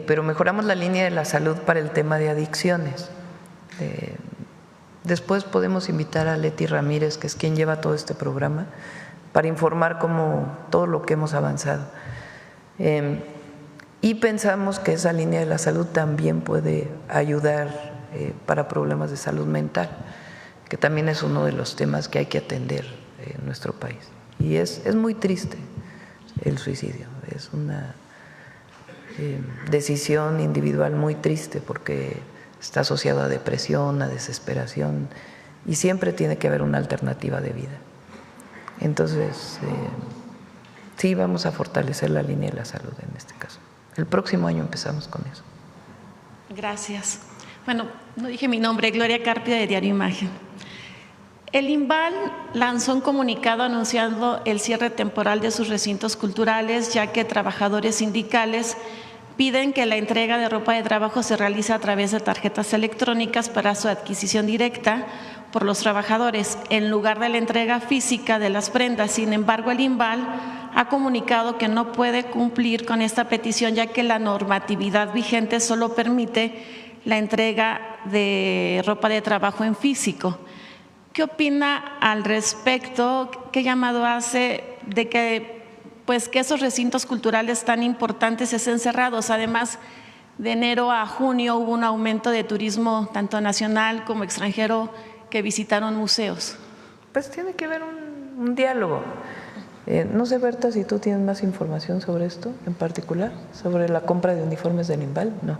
pero mejoramos la línea de la salud para el tema de adicciones. Después podemos invitar a Leti Ramírez, que es quien lleva todo este programa, para informar todo lo que hemos avanzado. Y pensamos que esa línea de la salud también puede ayudar para problemas de salud mental, que también es uno de los temas que hay que atender en nuestro país. Y es muy triste el suicidio, es una decisión individual muy triste porque está asociado a depresión, a desesperación, y siempre tiene que haber una alternativa de vida. Entonces, sí vamos a fortalecer la línea de la salud en este caso. El próximo año empezamos con eso. Gracias. Bueno, no dije mi nombre, Gloria Carpio, de Diario Imagen. El INVAL lanzó un comunicado anunciando el cierre temporal de sus recintos culturales, ya que trabajadores sindicales piden que la entrega de ropa de trabajo se realice a través de tarjetas electrónicas para su adquisición directa, por los trabajadores en lugar de la entrega física de las prendas. Sin embargo, el INVAL ha comunicado que no puede cumplir con esta petición, ya que la normatividad vigente solo permite la entrega de ropa de trabajo en físico. ¿Qué opina al respecto? ¿Qué llamado hace de que esos recintos culturales tan importantes estén cerrados? Además, de enero a junio hubo un aumento de turismo tanto nacional como extranjero que visitaron museos. Pues tiene que haber un diálogo. No sé, Berta, si tú tienes más información sobre esto en particular, sobre la compra de uniformes del INVAL. No.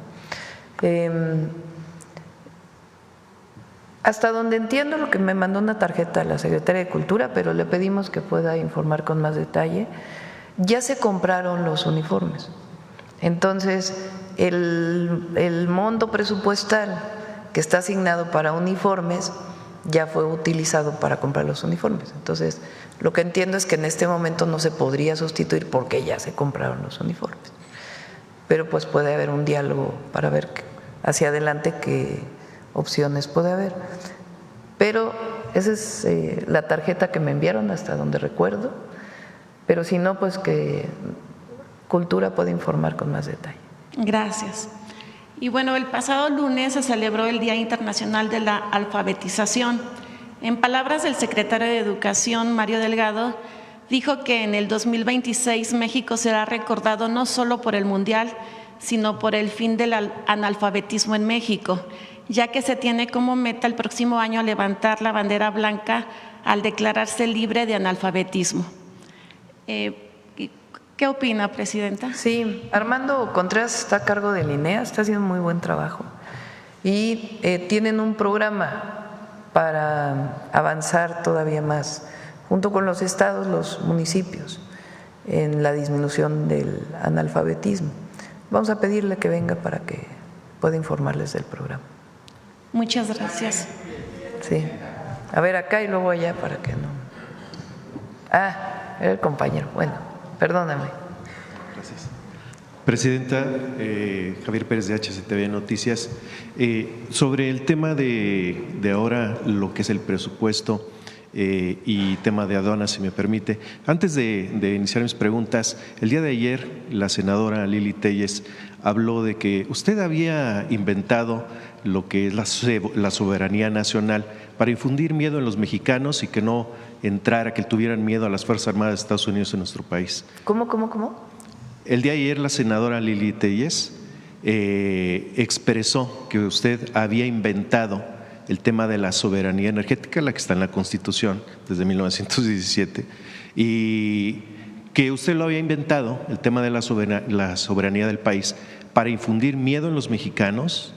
Hasta donde entiendo, lo que me mandó una tarjeta a la Secretaría de Cultura, pero le pedimos que pueda informar con más detalle, ya se compraron los uniformes. Entonces, el monto presupuestal que está asignado para uniformes ya fue utilizado para comprar los uniformes. Entonces, lo que entiendo es que en este momento no se podría sustituir porque ya se compraron los uniformes. Pero pues puede haber un diálogo para ver hacia adelante qué opciones puede haber. Pero esa es la tarjeta que me enviaron hasta donde recuerdo. Pero si no, pues que Cultura puede informar con más detalle. Gracias. Y bueno, el pasado lunes se celebró el Día Internacional de la Alfabetización. En palabras del secretario de Educación, Mario Delgado, dijo que en el 2026 México será recordado no solo por el Mundial, sino por el fin del analfabetismo en México, ya que se tiene como meta el próximo año levantar la bandera blanca al declararse libre de analfabetismo. ¿Qué opina, Presidenta? Sí, Armando Contreras está a cargo del INEA, está haciendo muy buen trabajo y tienen un programa para avanzar todavía más, junto con los estados, los municipios, en la disminución del analfabetismo. Vamos a pedirle que venga para que pueda informarles del programa. Muchas gracias. Sí, a ver acá y luego allá para que no. Era el compañero, bueno, perdóname. Gracias. Presidenta, Javier Pérez de HCTV Noticias, sobre el tema de ahora lo que es el presupuesto y tema de aduanas, si me permite. Antes de iniciar mis preguntas, el día de ayer la senadora Lili Telles habló de que usted había inventado lo que es la soberanía nacional para infundir miedo en los mexicanos y que no entrara, que tuvieran miedo a las Fuerzas Armadas de Estados Unidos en nuestro país. ¿Cómo? El día de ayer la senadora Lili Telles expresó que usted había inventado el tema de la soberanía energética, la que está en la Constitución desde 1917, y que usted lo había inventado, el tema de la soberanía del país, para infundir miedo en los mexicanos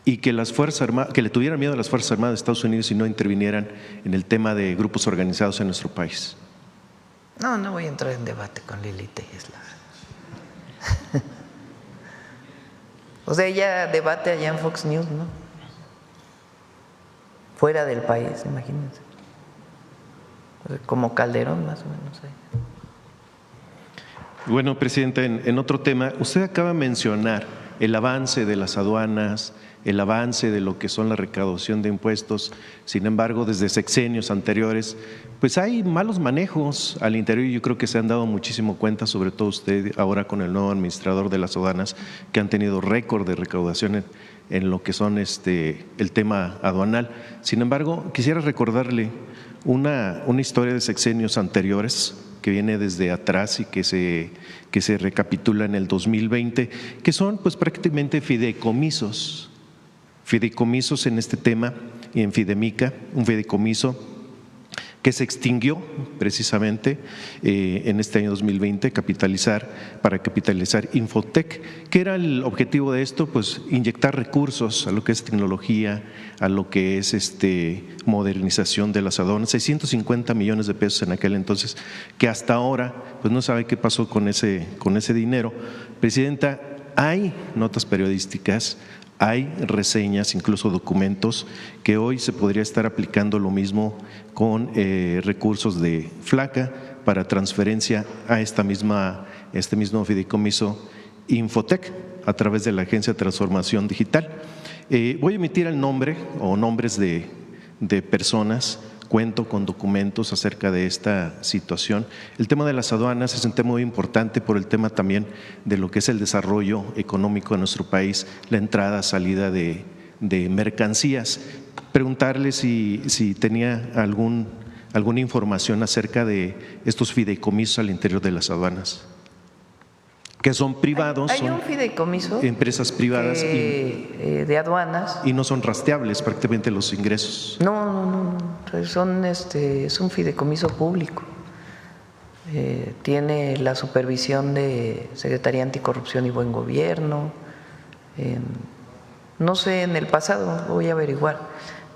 y que las Fuerzas Armadas, que le tuvieran miedo a las Fuerzas Armadas de Estados Unidos y no intervinieran en el tema de grupos organizados en nuestro país. No voy a entrar en debate con Lili Telles, la verdad. O sea, ella debate allá en Fox News, ¿no? Fuera del país, imagínense. Como Calderón, más o menos. Bueno, Presidenta, en otro tema, usted acaba de mencionar el avance de las aduanas, el avance de lo que son la recaudación de impuestos. Sin embargo, desde sexenios anteriores, pues hay malos manejos al interior y yo creo que se han dado muchísimo cuenta, sobre todo usted ahora con el nuevo administrador de las aduanas, que han tenido récord de recaudación en lo que son el tema aduanal. Sin embargo, quisiera recordarle una historia de sexenios anteriores que viene desde atrás y que se recapitula en el 2020, que son pues prácticamente fideicomisos en este tema y en Fidemica, un fideicomiso que se extinguió precisamente en este año 2020, para capitalizar Infotec. ¿Qué era el objetivo de esto? Pues inyectar recursos a lo que es tecnología, a lo que es modernización de las aduanas, 650 millones de pesos en aquel entonces, que hasta ahora pues no sabe qué pasó con ese dinero. Presidenta, hay notas periodísticas, hay reseñas, incluso documentos, que hoy se podría estar aplicando lo mismo con recursos de FLACA para transferencia a este mismo fideicomiso Infotec a través de la Agencia de Transformación Digital. Voy a emitir el nombre o nombres de de personas. Cuento con documentos acerca de esta situación. El tema de las aduanas es un tema muy importante por el tema también de lo que es el desarrollo económico de nuestro país, la entrada, salida de mercancías. Preguntarle si tenía alguna información acerca de estos fideicomisos al interior de las aduanas, que son privados, Hay son un fideicomiso empresas privadas de aduanas. y no son rastreables prácticamente los ingresos. No. Es un fideicomiso público. Tiene la supervisión de Secretaría Anticorrupción y Buen Gobierno. No sé, en el pasado, voy a averiguar.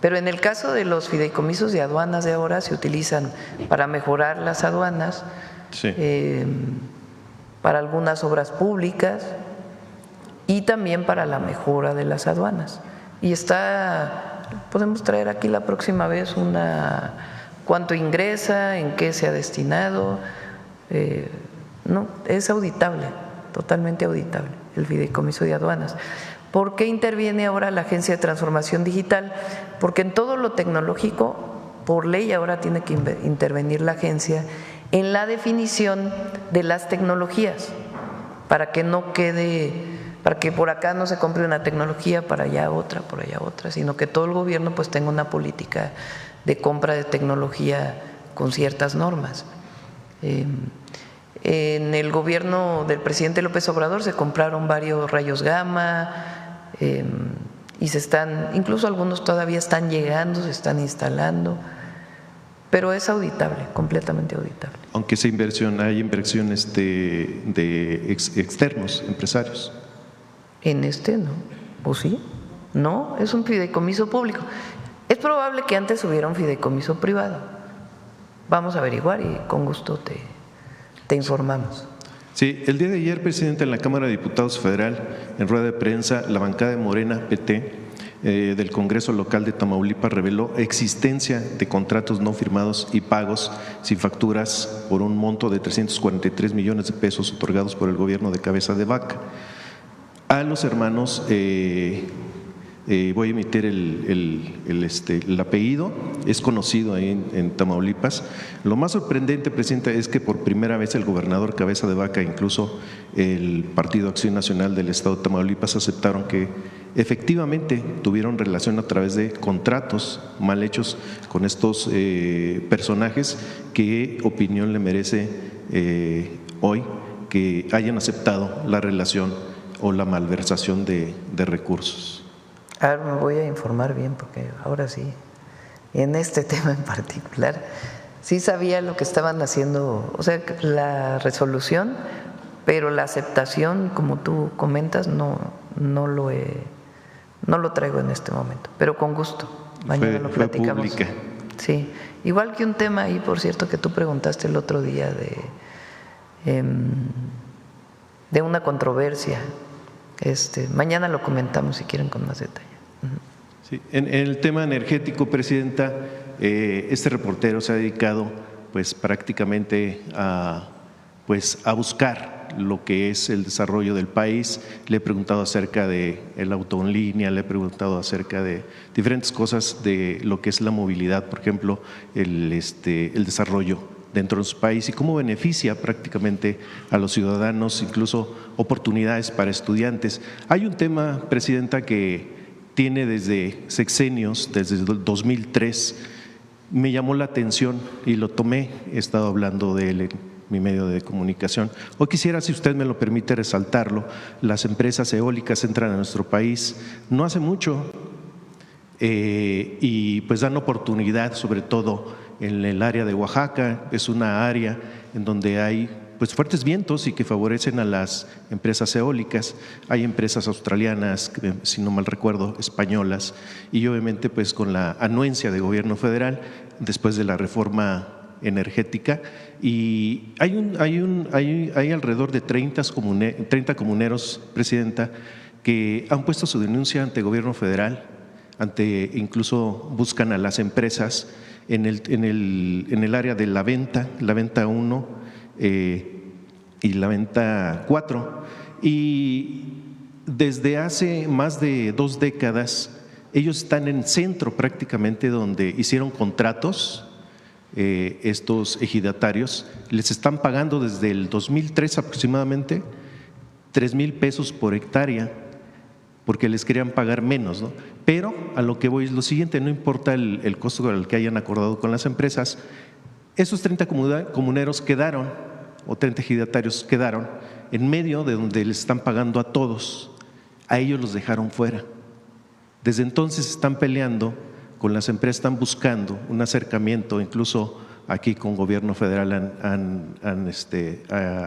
Pero en el caso de los fideicomisos de aduanas de ahora se utilizan para mejorar las aduanas, Sí. para algunas obras públicas y también para la mejora de las aduanas. Y podemos traer aquí la próxima vez cuánto ingresa, en qué se ha destinado. No, es auditable, totalmente auditable el fideicomiso de aduanas. ¿Por qué interviene ahora la Agencia de Transformación Digital? Porque en todo lo tecnológico, por ley ahora tiene que intervenir la agencia en la definición de las tecnologías, para que no quede, para que por acá no se compre una tecnología, para allá otra, por allá otra, sino que todo el gobierno pues tenga una política de compra de tecnología con ciertas normas. En el gobierno del presidente López Obrador se compraron varios rayos gamma y incluso algunos todavía están llegando, se están instalando, pero es auditable, completamente auditable. Aunque hay inversiones de externos, empresarios. En no, ¿o sí? No, es un fideicomiso público. Es probable que antes hubiera un fideicomiso privado. Vamos a averiguar y con gusto te informamos. Sí, el día de ayer, presidente, en la Cámara de Diputados Federal, en rueda de prensa, la bancada de Morena PT del Congreso Local de Tamaulipas reveló existencia de contratos no firmados y pagos sin facturas por un monto de 343 millones de pesos otorgados por el gobierno de Cabeza de Vaca. A los hermanos, voy a emitir el apellido, es conocido ahí en Tamaulipas. Lo más sorprendente, presidenta, es que por primera vez el gobernador Cabeza de Vaca, incluso el Partido Acción Nacional del Estado de Tamaulipas, aceptaron que efectivamente tuvieron relación a través de contratos mal hechos con estos personajes. ¿Qué opinión le merece hoy que hayan aceptado la relación o la malversación de recursos? Ahora me voy a informar bien porque ahora sí, en este tema en particular, sí sabía lo que estaban haciendo, o sea, la resolución, pero la aceptación, como tú comentas, no lo traigo en este momento, pero con gusto, mañana lo platicamos. Fue pública. Sí, igual que un tema ahí, por cierto, que tú preguntaste el otro día de una controversia. Mañana lo comentamos si quieren con más detalle. Sí, en el tema energético, presidenta, este reportero se ha dedicado pues prácticamente a buscar lo que es el desarrollo del país. Le he preguntado acerca de el auto en línea, le he preguntado acerca de diferentes cosas de lo que es la movilidad, por ejemplo, el desarrollo dentro de su país y cómo beneficia prácticamente a los ciudadanos, incluso oportunidades para estudiantes. Hay un tema, presidenta, que tiene desde sexenios, desde el 2003, me llamó la atención y lo tomé, he estado hablando de él en mi medio de comunicación. Hoy quisiera, si usted me lo permite, resaltarlo. Las empresas eólicas entran a nuestro país no hace mucho y pues dan oportunidad, sobre todo en el área de Oaxaca. Es una área en donde hay pues fuertes vientos y que favorecen a las empresas eólicas. Hay empresas australianas, si no mal recuerdo, españolas, y obviamente pues con la anuencia del gobierno federal después de la reforma energética, y hay alrededor de 30 comuneros, presidenta, que han puesto su denuncia ante el gobierno federal, incluso buscan a las empresas en el área de la venta 1 y la venta 4, y desde hace más de 2 décadas Ellos están en el centro prácticamente donde hicieron contratos, estos ejidatarios, les están pagando desde el 2003 aproximadamente 3,000 pesos por hectárea, porque les querían pagar menos, ¿no? Pero a lo que voy es lo siguiente, no importa el costo al que hayan acordado con las empresas, esos 30 comuneros quedaron, o 30 ejidatarios quedaron, en medio de donde les están pagando a todos, a ellos los dejaron fuera. Desde entonces están peleando con las empresas, están buscando un acercamiento, incluso aquí con gobierno federal,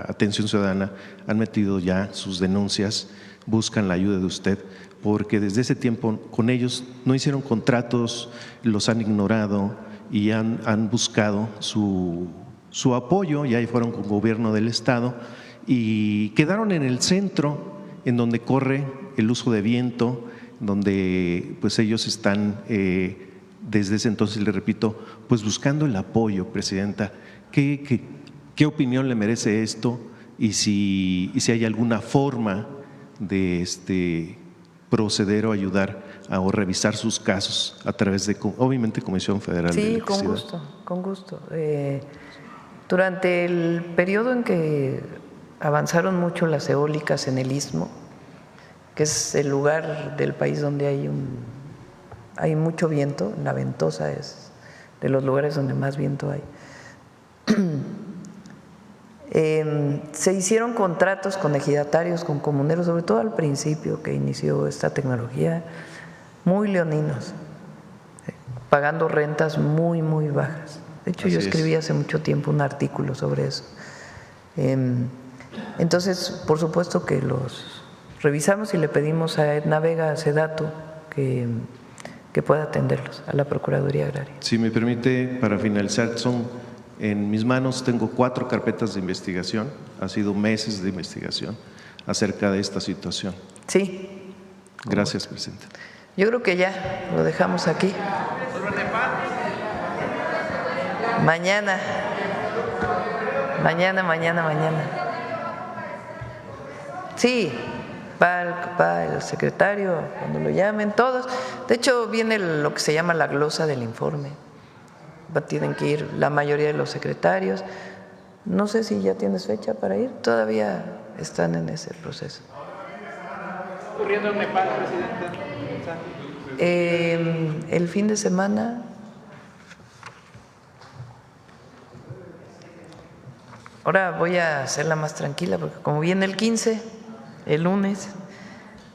Atención Ciudadana, han metido ya sus denuncias, buscan la ayuda de usted, porque desde ese tiempo con ellos no hicieron contratos, los han ignorado y han buscado su apoyo, y ahí fueron con gobierno del estado y quedaron en el centro, en donde corre el uso de viento, donde pues ellos están desde ese entonces, le repito, pues buscando el apoyo, Presidenta. ¿Qué opinión le merece esto? Y si hay alguna forma de proceder o ayudar o revisar sus casos a través de, obviamente, Comisión Federal de Electricidad. Sí, con gusto. Durante el periodo en que avanzaron mucho las eólicas en el Istmo, que es el lugar del país donde hay mucho viento, la Ventosa es de los lugares donde más viento hay. Se hicieron contratos con ejidatarios, con comuneros, sobre todo al principio que inició esta tecnología, muy leoninos, pagando rentas muy, muy bajas. De hecho, yo escribí hace mucho tiempo un artículo sobre eso. Entonces, por supuesto que los revisamos y le pedimos a Edna Vega, a Sedato, que pueda atenderlos, a la Procuraduría Agraria. Si me permite, para finalizar, en mis manos tengo 4 carpetas de investigación, ha sido meses de investigación acerca de esta situación. Sí. Gracias, Presidenta. Yo creo que ya lo dejamos aquí. Mañana. Sí, va el secretario cuando lo llamen todos. De hecho, viene lo que se llama la glosa del informe. Tienen que ir la mayoría de los secretarios. No sé si ya tienes fecha para ir, todavía están en ese proceso. Ocurriendo en Nepal, Presidenta. El fin de semana. Ahora voy a hacerla más tranquila porque como viene el 15, el lunes,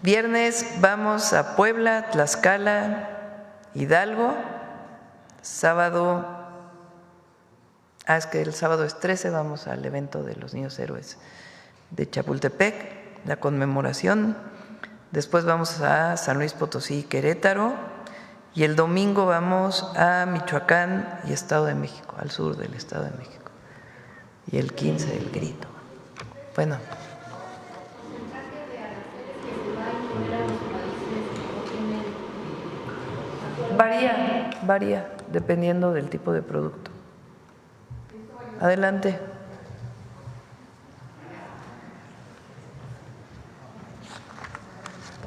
viernes vamos a Puebla, Tlaxcala, Hidalgo, sábado, es que el sábado es 13, vamos al evento de los niños héroes de Chapultepec, la conmemoración, después vamos a San Luis Potosí y Querétaro, y el domingo vamos a Michoacán y Estado de México, al sur del Estado de México. Y el 15 el grito. Bueno. Varía, dependiendo del tipo de producto. Adelante.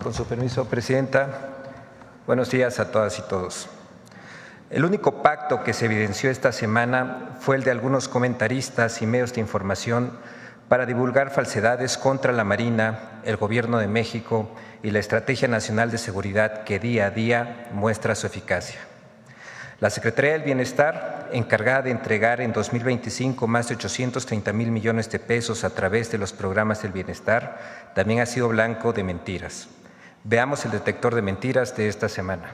Con su permiso, Presidenta. Buenos días a todas y todos. El único pacto que se evidenció esta semana fue el de algunos comentaristas y medios de información para divulgar falsedades contra la Marina, el Gobierno de México y la Estrategia Nacional de Seguridad que día a día muestra su eficacia. La Secretaría del Bienestar, encargada de entregar en 2025 más de 830,000 millones de pesos a través de los programas del bienestar, también ha sido blanco de mentiras. Veamos el detector de mentiras de esta semana.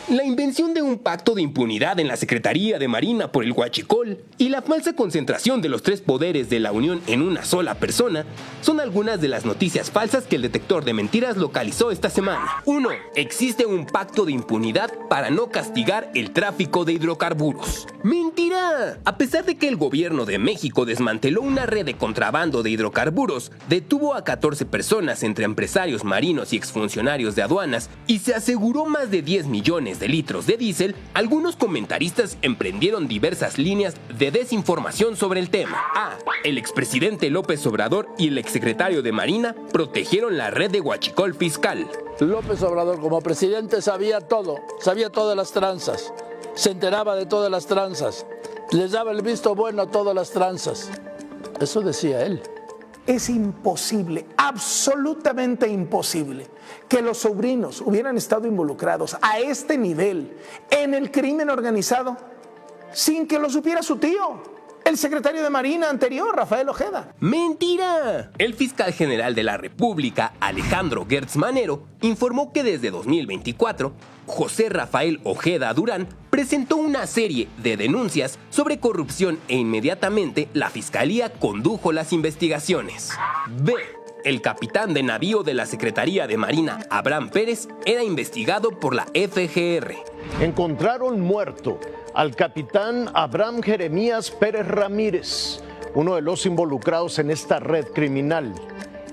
La invención de un pacto de impunidad en la Secretaría de Marina por el huachicol y la falsa concentración de los 3 poderes de la Unión en una sola persona son algunas de las noticias falsas que el detector de mentiras localizó esta semana. 1. Existe un pacto de impunidad para no castigar el tráfico de hidrocarburos. ¡Mentira! A pesar de que el gobierno de México desmanteló una red de contrabando de hidrocarburos, detuvo a 14 personas entre empresarios marinos y exfuncionarios de aduanas y se aseguró más de 10 millones de litros de diésel, algunos comentaristas emprendieron diversas líneas de desinformación sobre el tema. El expresidente López Obrador y el exsecretario de Marina protegieron la red de huachicol fiscal. López Obrador como presidente sabía todo, sabía todas las tranzas, se enteraba de todas las tranzas, les daba el visto bueno a todas las tranzas. Eso decía él. Es imposible, absolutamente imposible, que los sobrinos hubieran estado involucrados a este nivel en el crimen organizado sin que lo supiera su tío, el secretario de Marina anterior, Rafael Ojeda. ¡Mentira! El fiscal general de la República, Alejandro Gertz Manero, informó que desde 2024, José Rafael Ojeda Durán presentó una serie de denuncias sobre corrupción e inmediatamente la Fiscalía condujo las investigaciones. B. El capitán de navío de la Secretaría de Marina, Abraham Pérez, era investigado por la FGR. Encontraron muerto al capitán Abraham Jeremías Pérez Ramírez, uno de los involucrados en esta red criminal.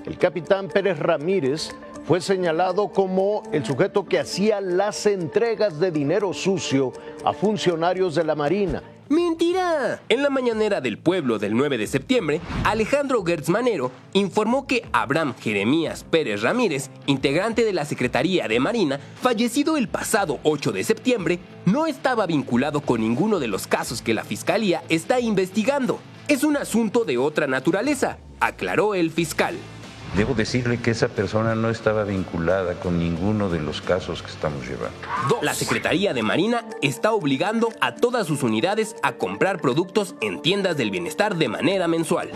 El capitán Pérez Ramírez fue señalado como el sujeto que hacía las entregas de dinero sucio a funcionarios de la Marina. ¡Mentira! En la mañanera del pueblo del 9 de septiembre, Alejandro Gertz Manero informó que Abraham Jeremías Pérez Ramírez, integrante de la Secretaría de Marina, fallecido el pasado 8 de septiembre, no estaba vinculado con ninguno de los casos que la Fiscalía está investigando. Es un asunto de otra naturaleza, aclaró el fiscal. Debo decirle que esa persona no estaba vinculada con ninguno de los casos que estamos llevando. 2. La Secretaría de Marina está obligando a todas sus unidades a comprar productos en tiendas del bienestar de manera mensual.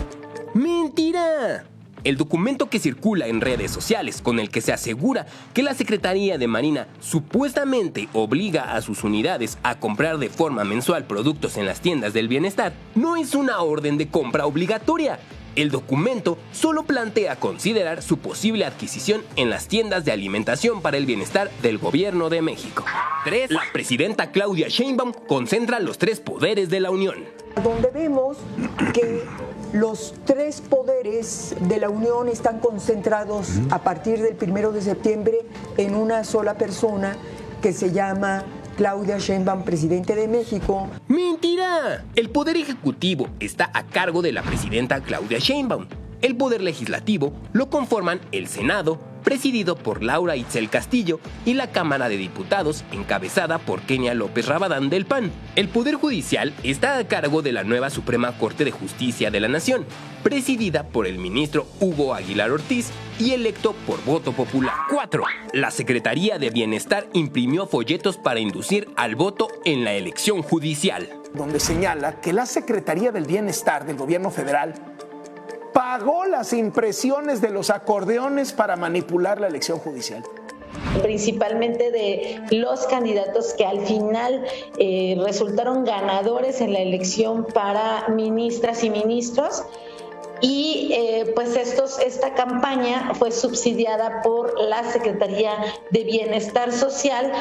¡Mentira! El documento que circula en redes sociales con el que se asegura que la Secretaría de Marina supuestamente obliga a sus unidades a comprar de forma mensual productos en las tiendas del bienestar no es una orden de compra obligatoria. El documento solo plantea considerar su posible adquisición en las tiendas de alimentación para el bienestar del Gobierno de México. 3. La presidenta Claudia Sheinbaum concentra los 3 poderes de la Unión. Donde vemos que los 3 poderes de la Unión están concentrados a partir del 1 de septiembre en una sola persona que se llama Claudia Sheinbaum, presidente de México. ¡Mentira! El poder ejecutivo está a cargo de la presidenta Claudia Sheinbaum. El poder legislativo lo conforman el Senado, presidido por Laura Itzel Castillo, y la Cámara de Diputados, encabezada por Kenia López Rabadán del PAN. El Poder Judicial está a cargo de la nueva Suprema Corte de Justicia de la Nación, presidida por el ministro Hugo Aguilar Ortiz y electo por voto popular. 4. La Secretaría de Bienestar imprimió folletos para inducir al voto en la elección judicial. Donde señala que la Secretaría del Bienestar del Gobierno Federal pagó las impresiones de los acordeones para manipular la elección judicial. Principalmente de los candidatos que al final resultaron ganadores en la elección para ministras y ministros. Y pues esta campaña fue subsidiada por la Secretaría de Bienestar Social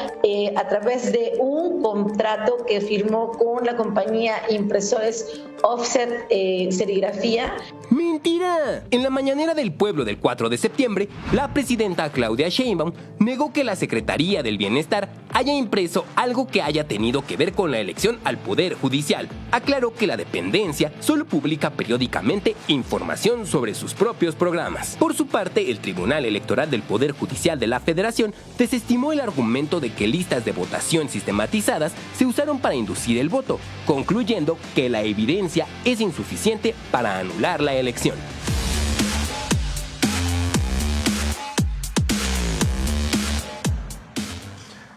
a través de un contrato que firmó con la compañía Impresores Offset Serigrafía. ¡Mentira! En la mañanera del pueblo del 4 de septiembre, la presidenta Claudia Sheinbaum negó que la Secretaría del Bienestar haya impreso algo que haya tenido que ver con la elección al Poder Judicial. Aclaró que la dependencia solo publica periódicamente información sobre sus propios programas. Por su parte, el Tribunal Electoral del Poder Judicial de la Federación desestimó el argumento de que listas de votación sistematizadas se usaron para inducir el voto, concluyendo que la evidencia es insuficiente para anular la elección.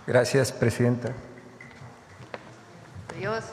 Gracias, presidenta. Adiós.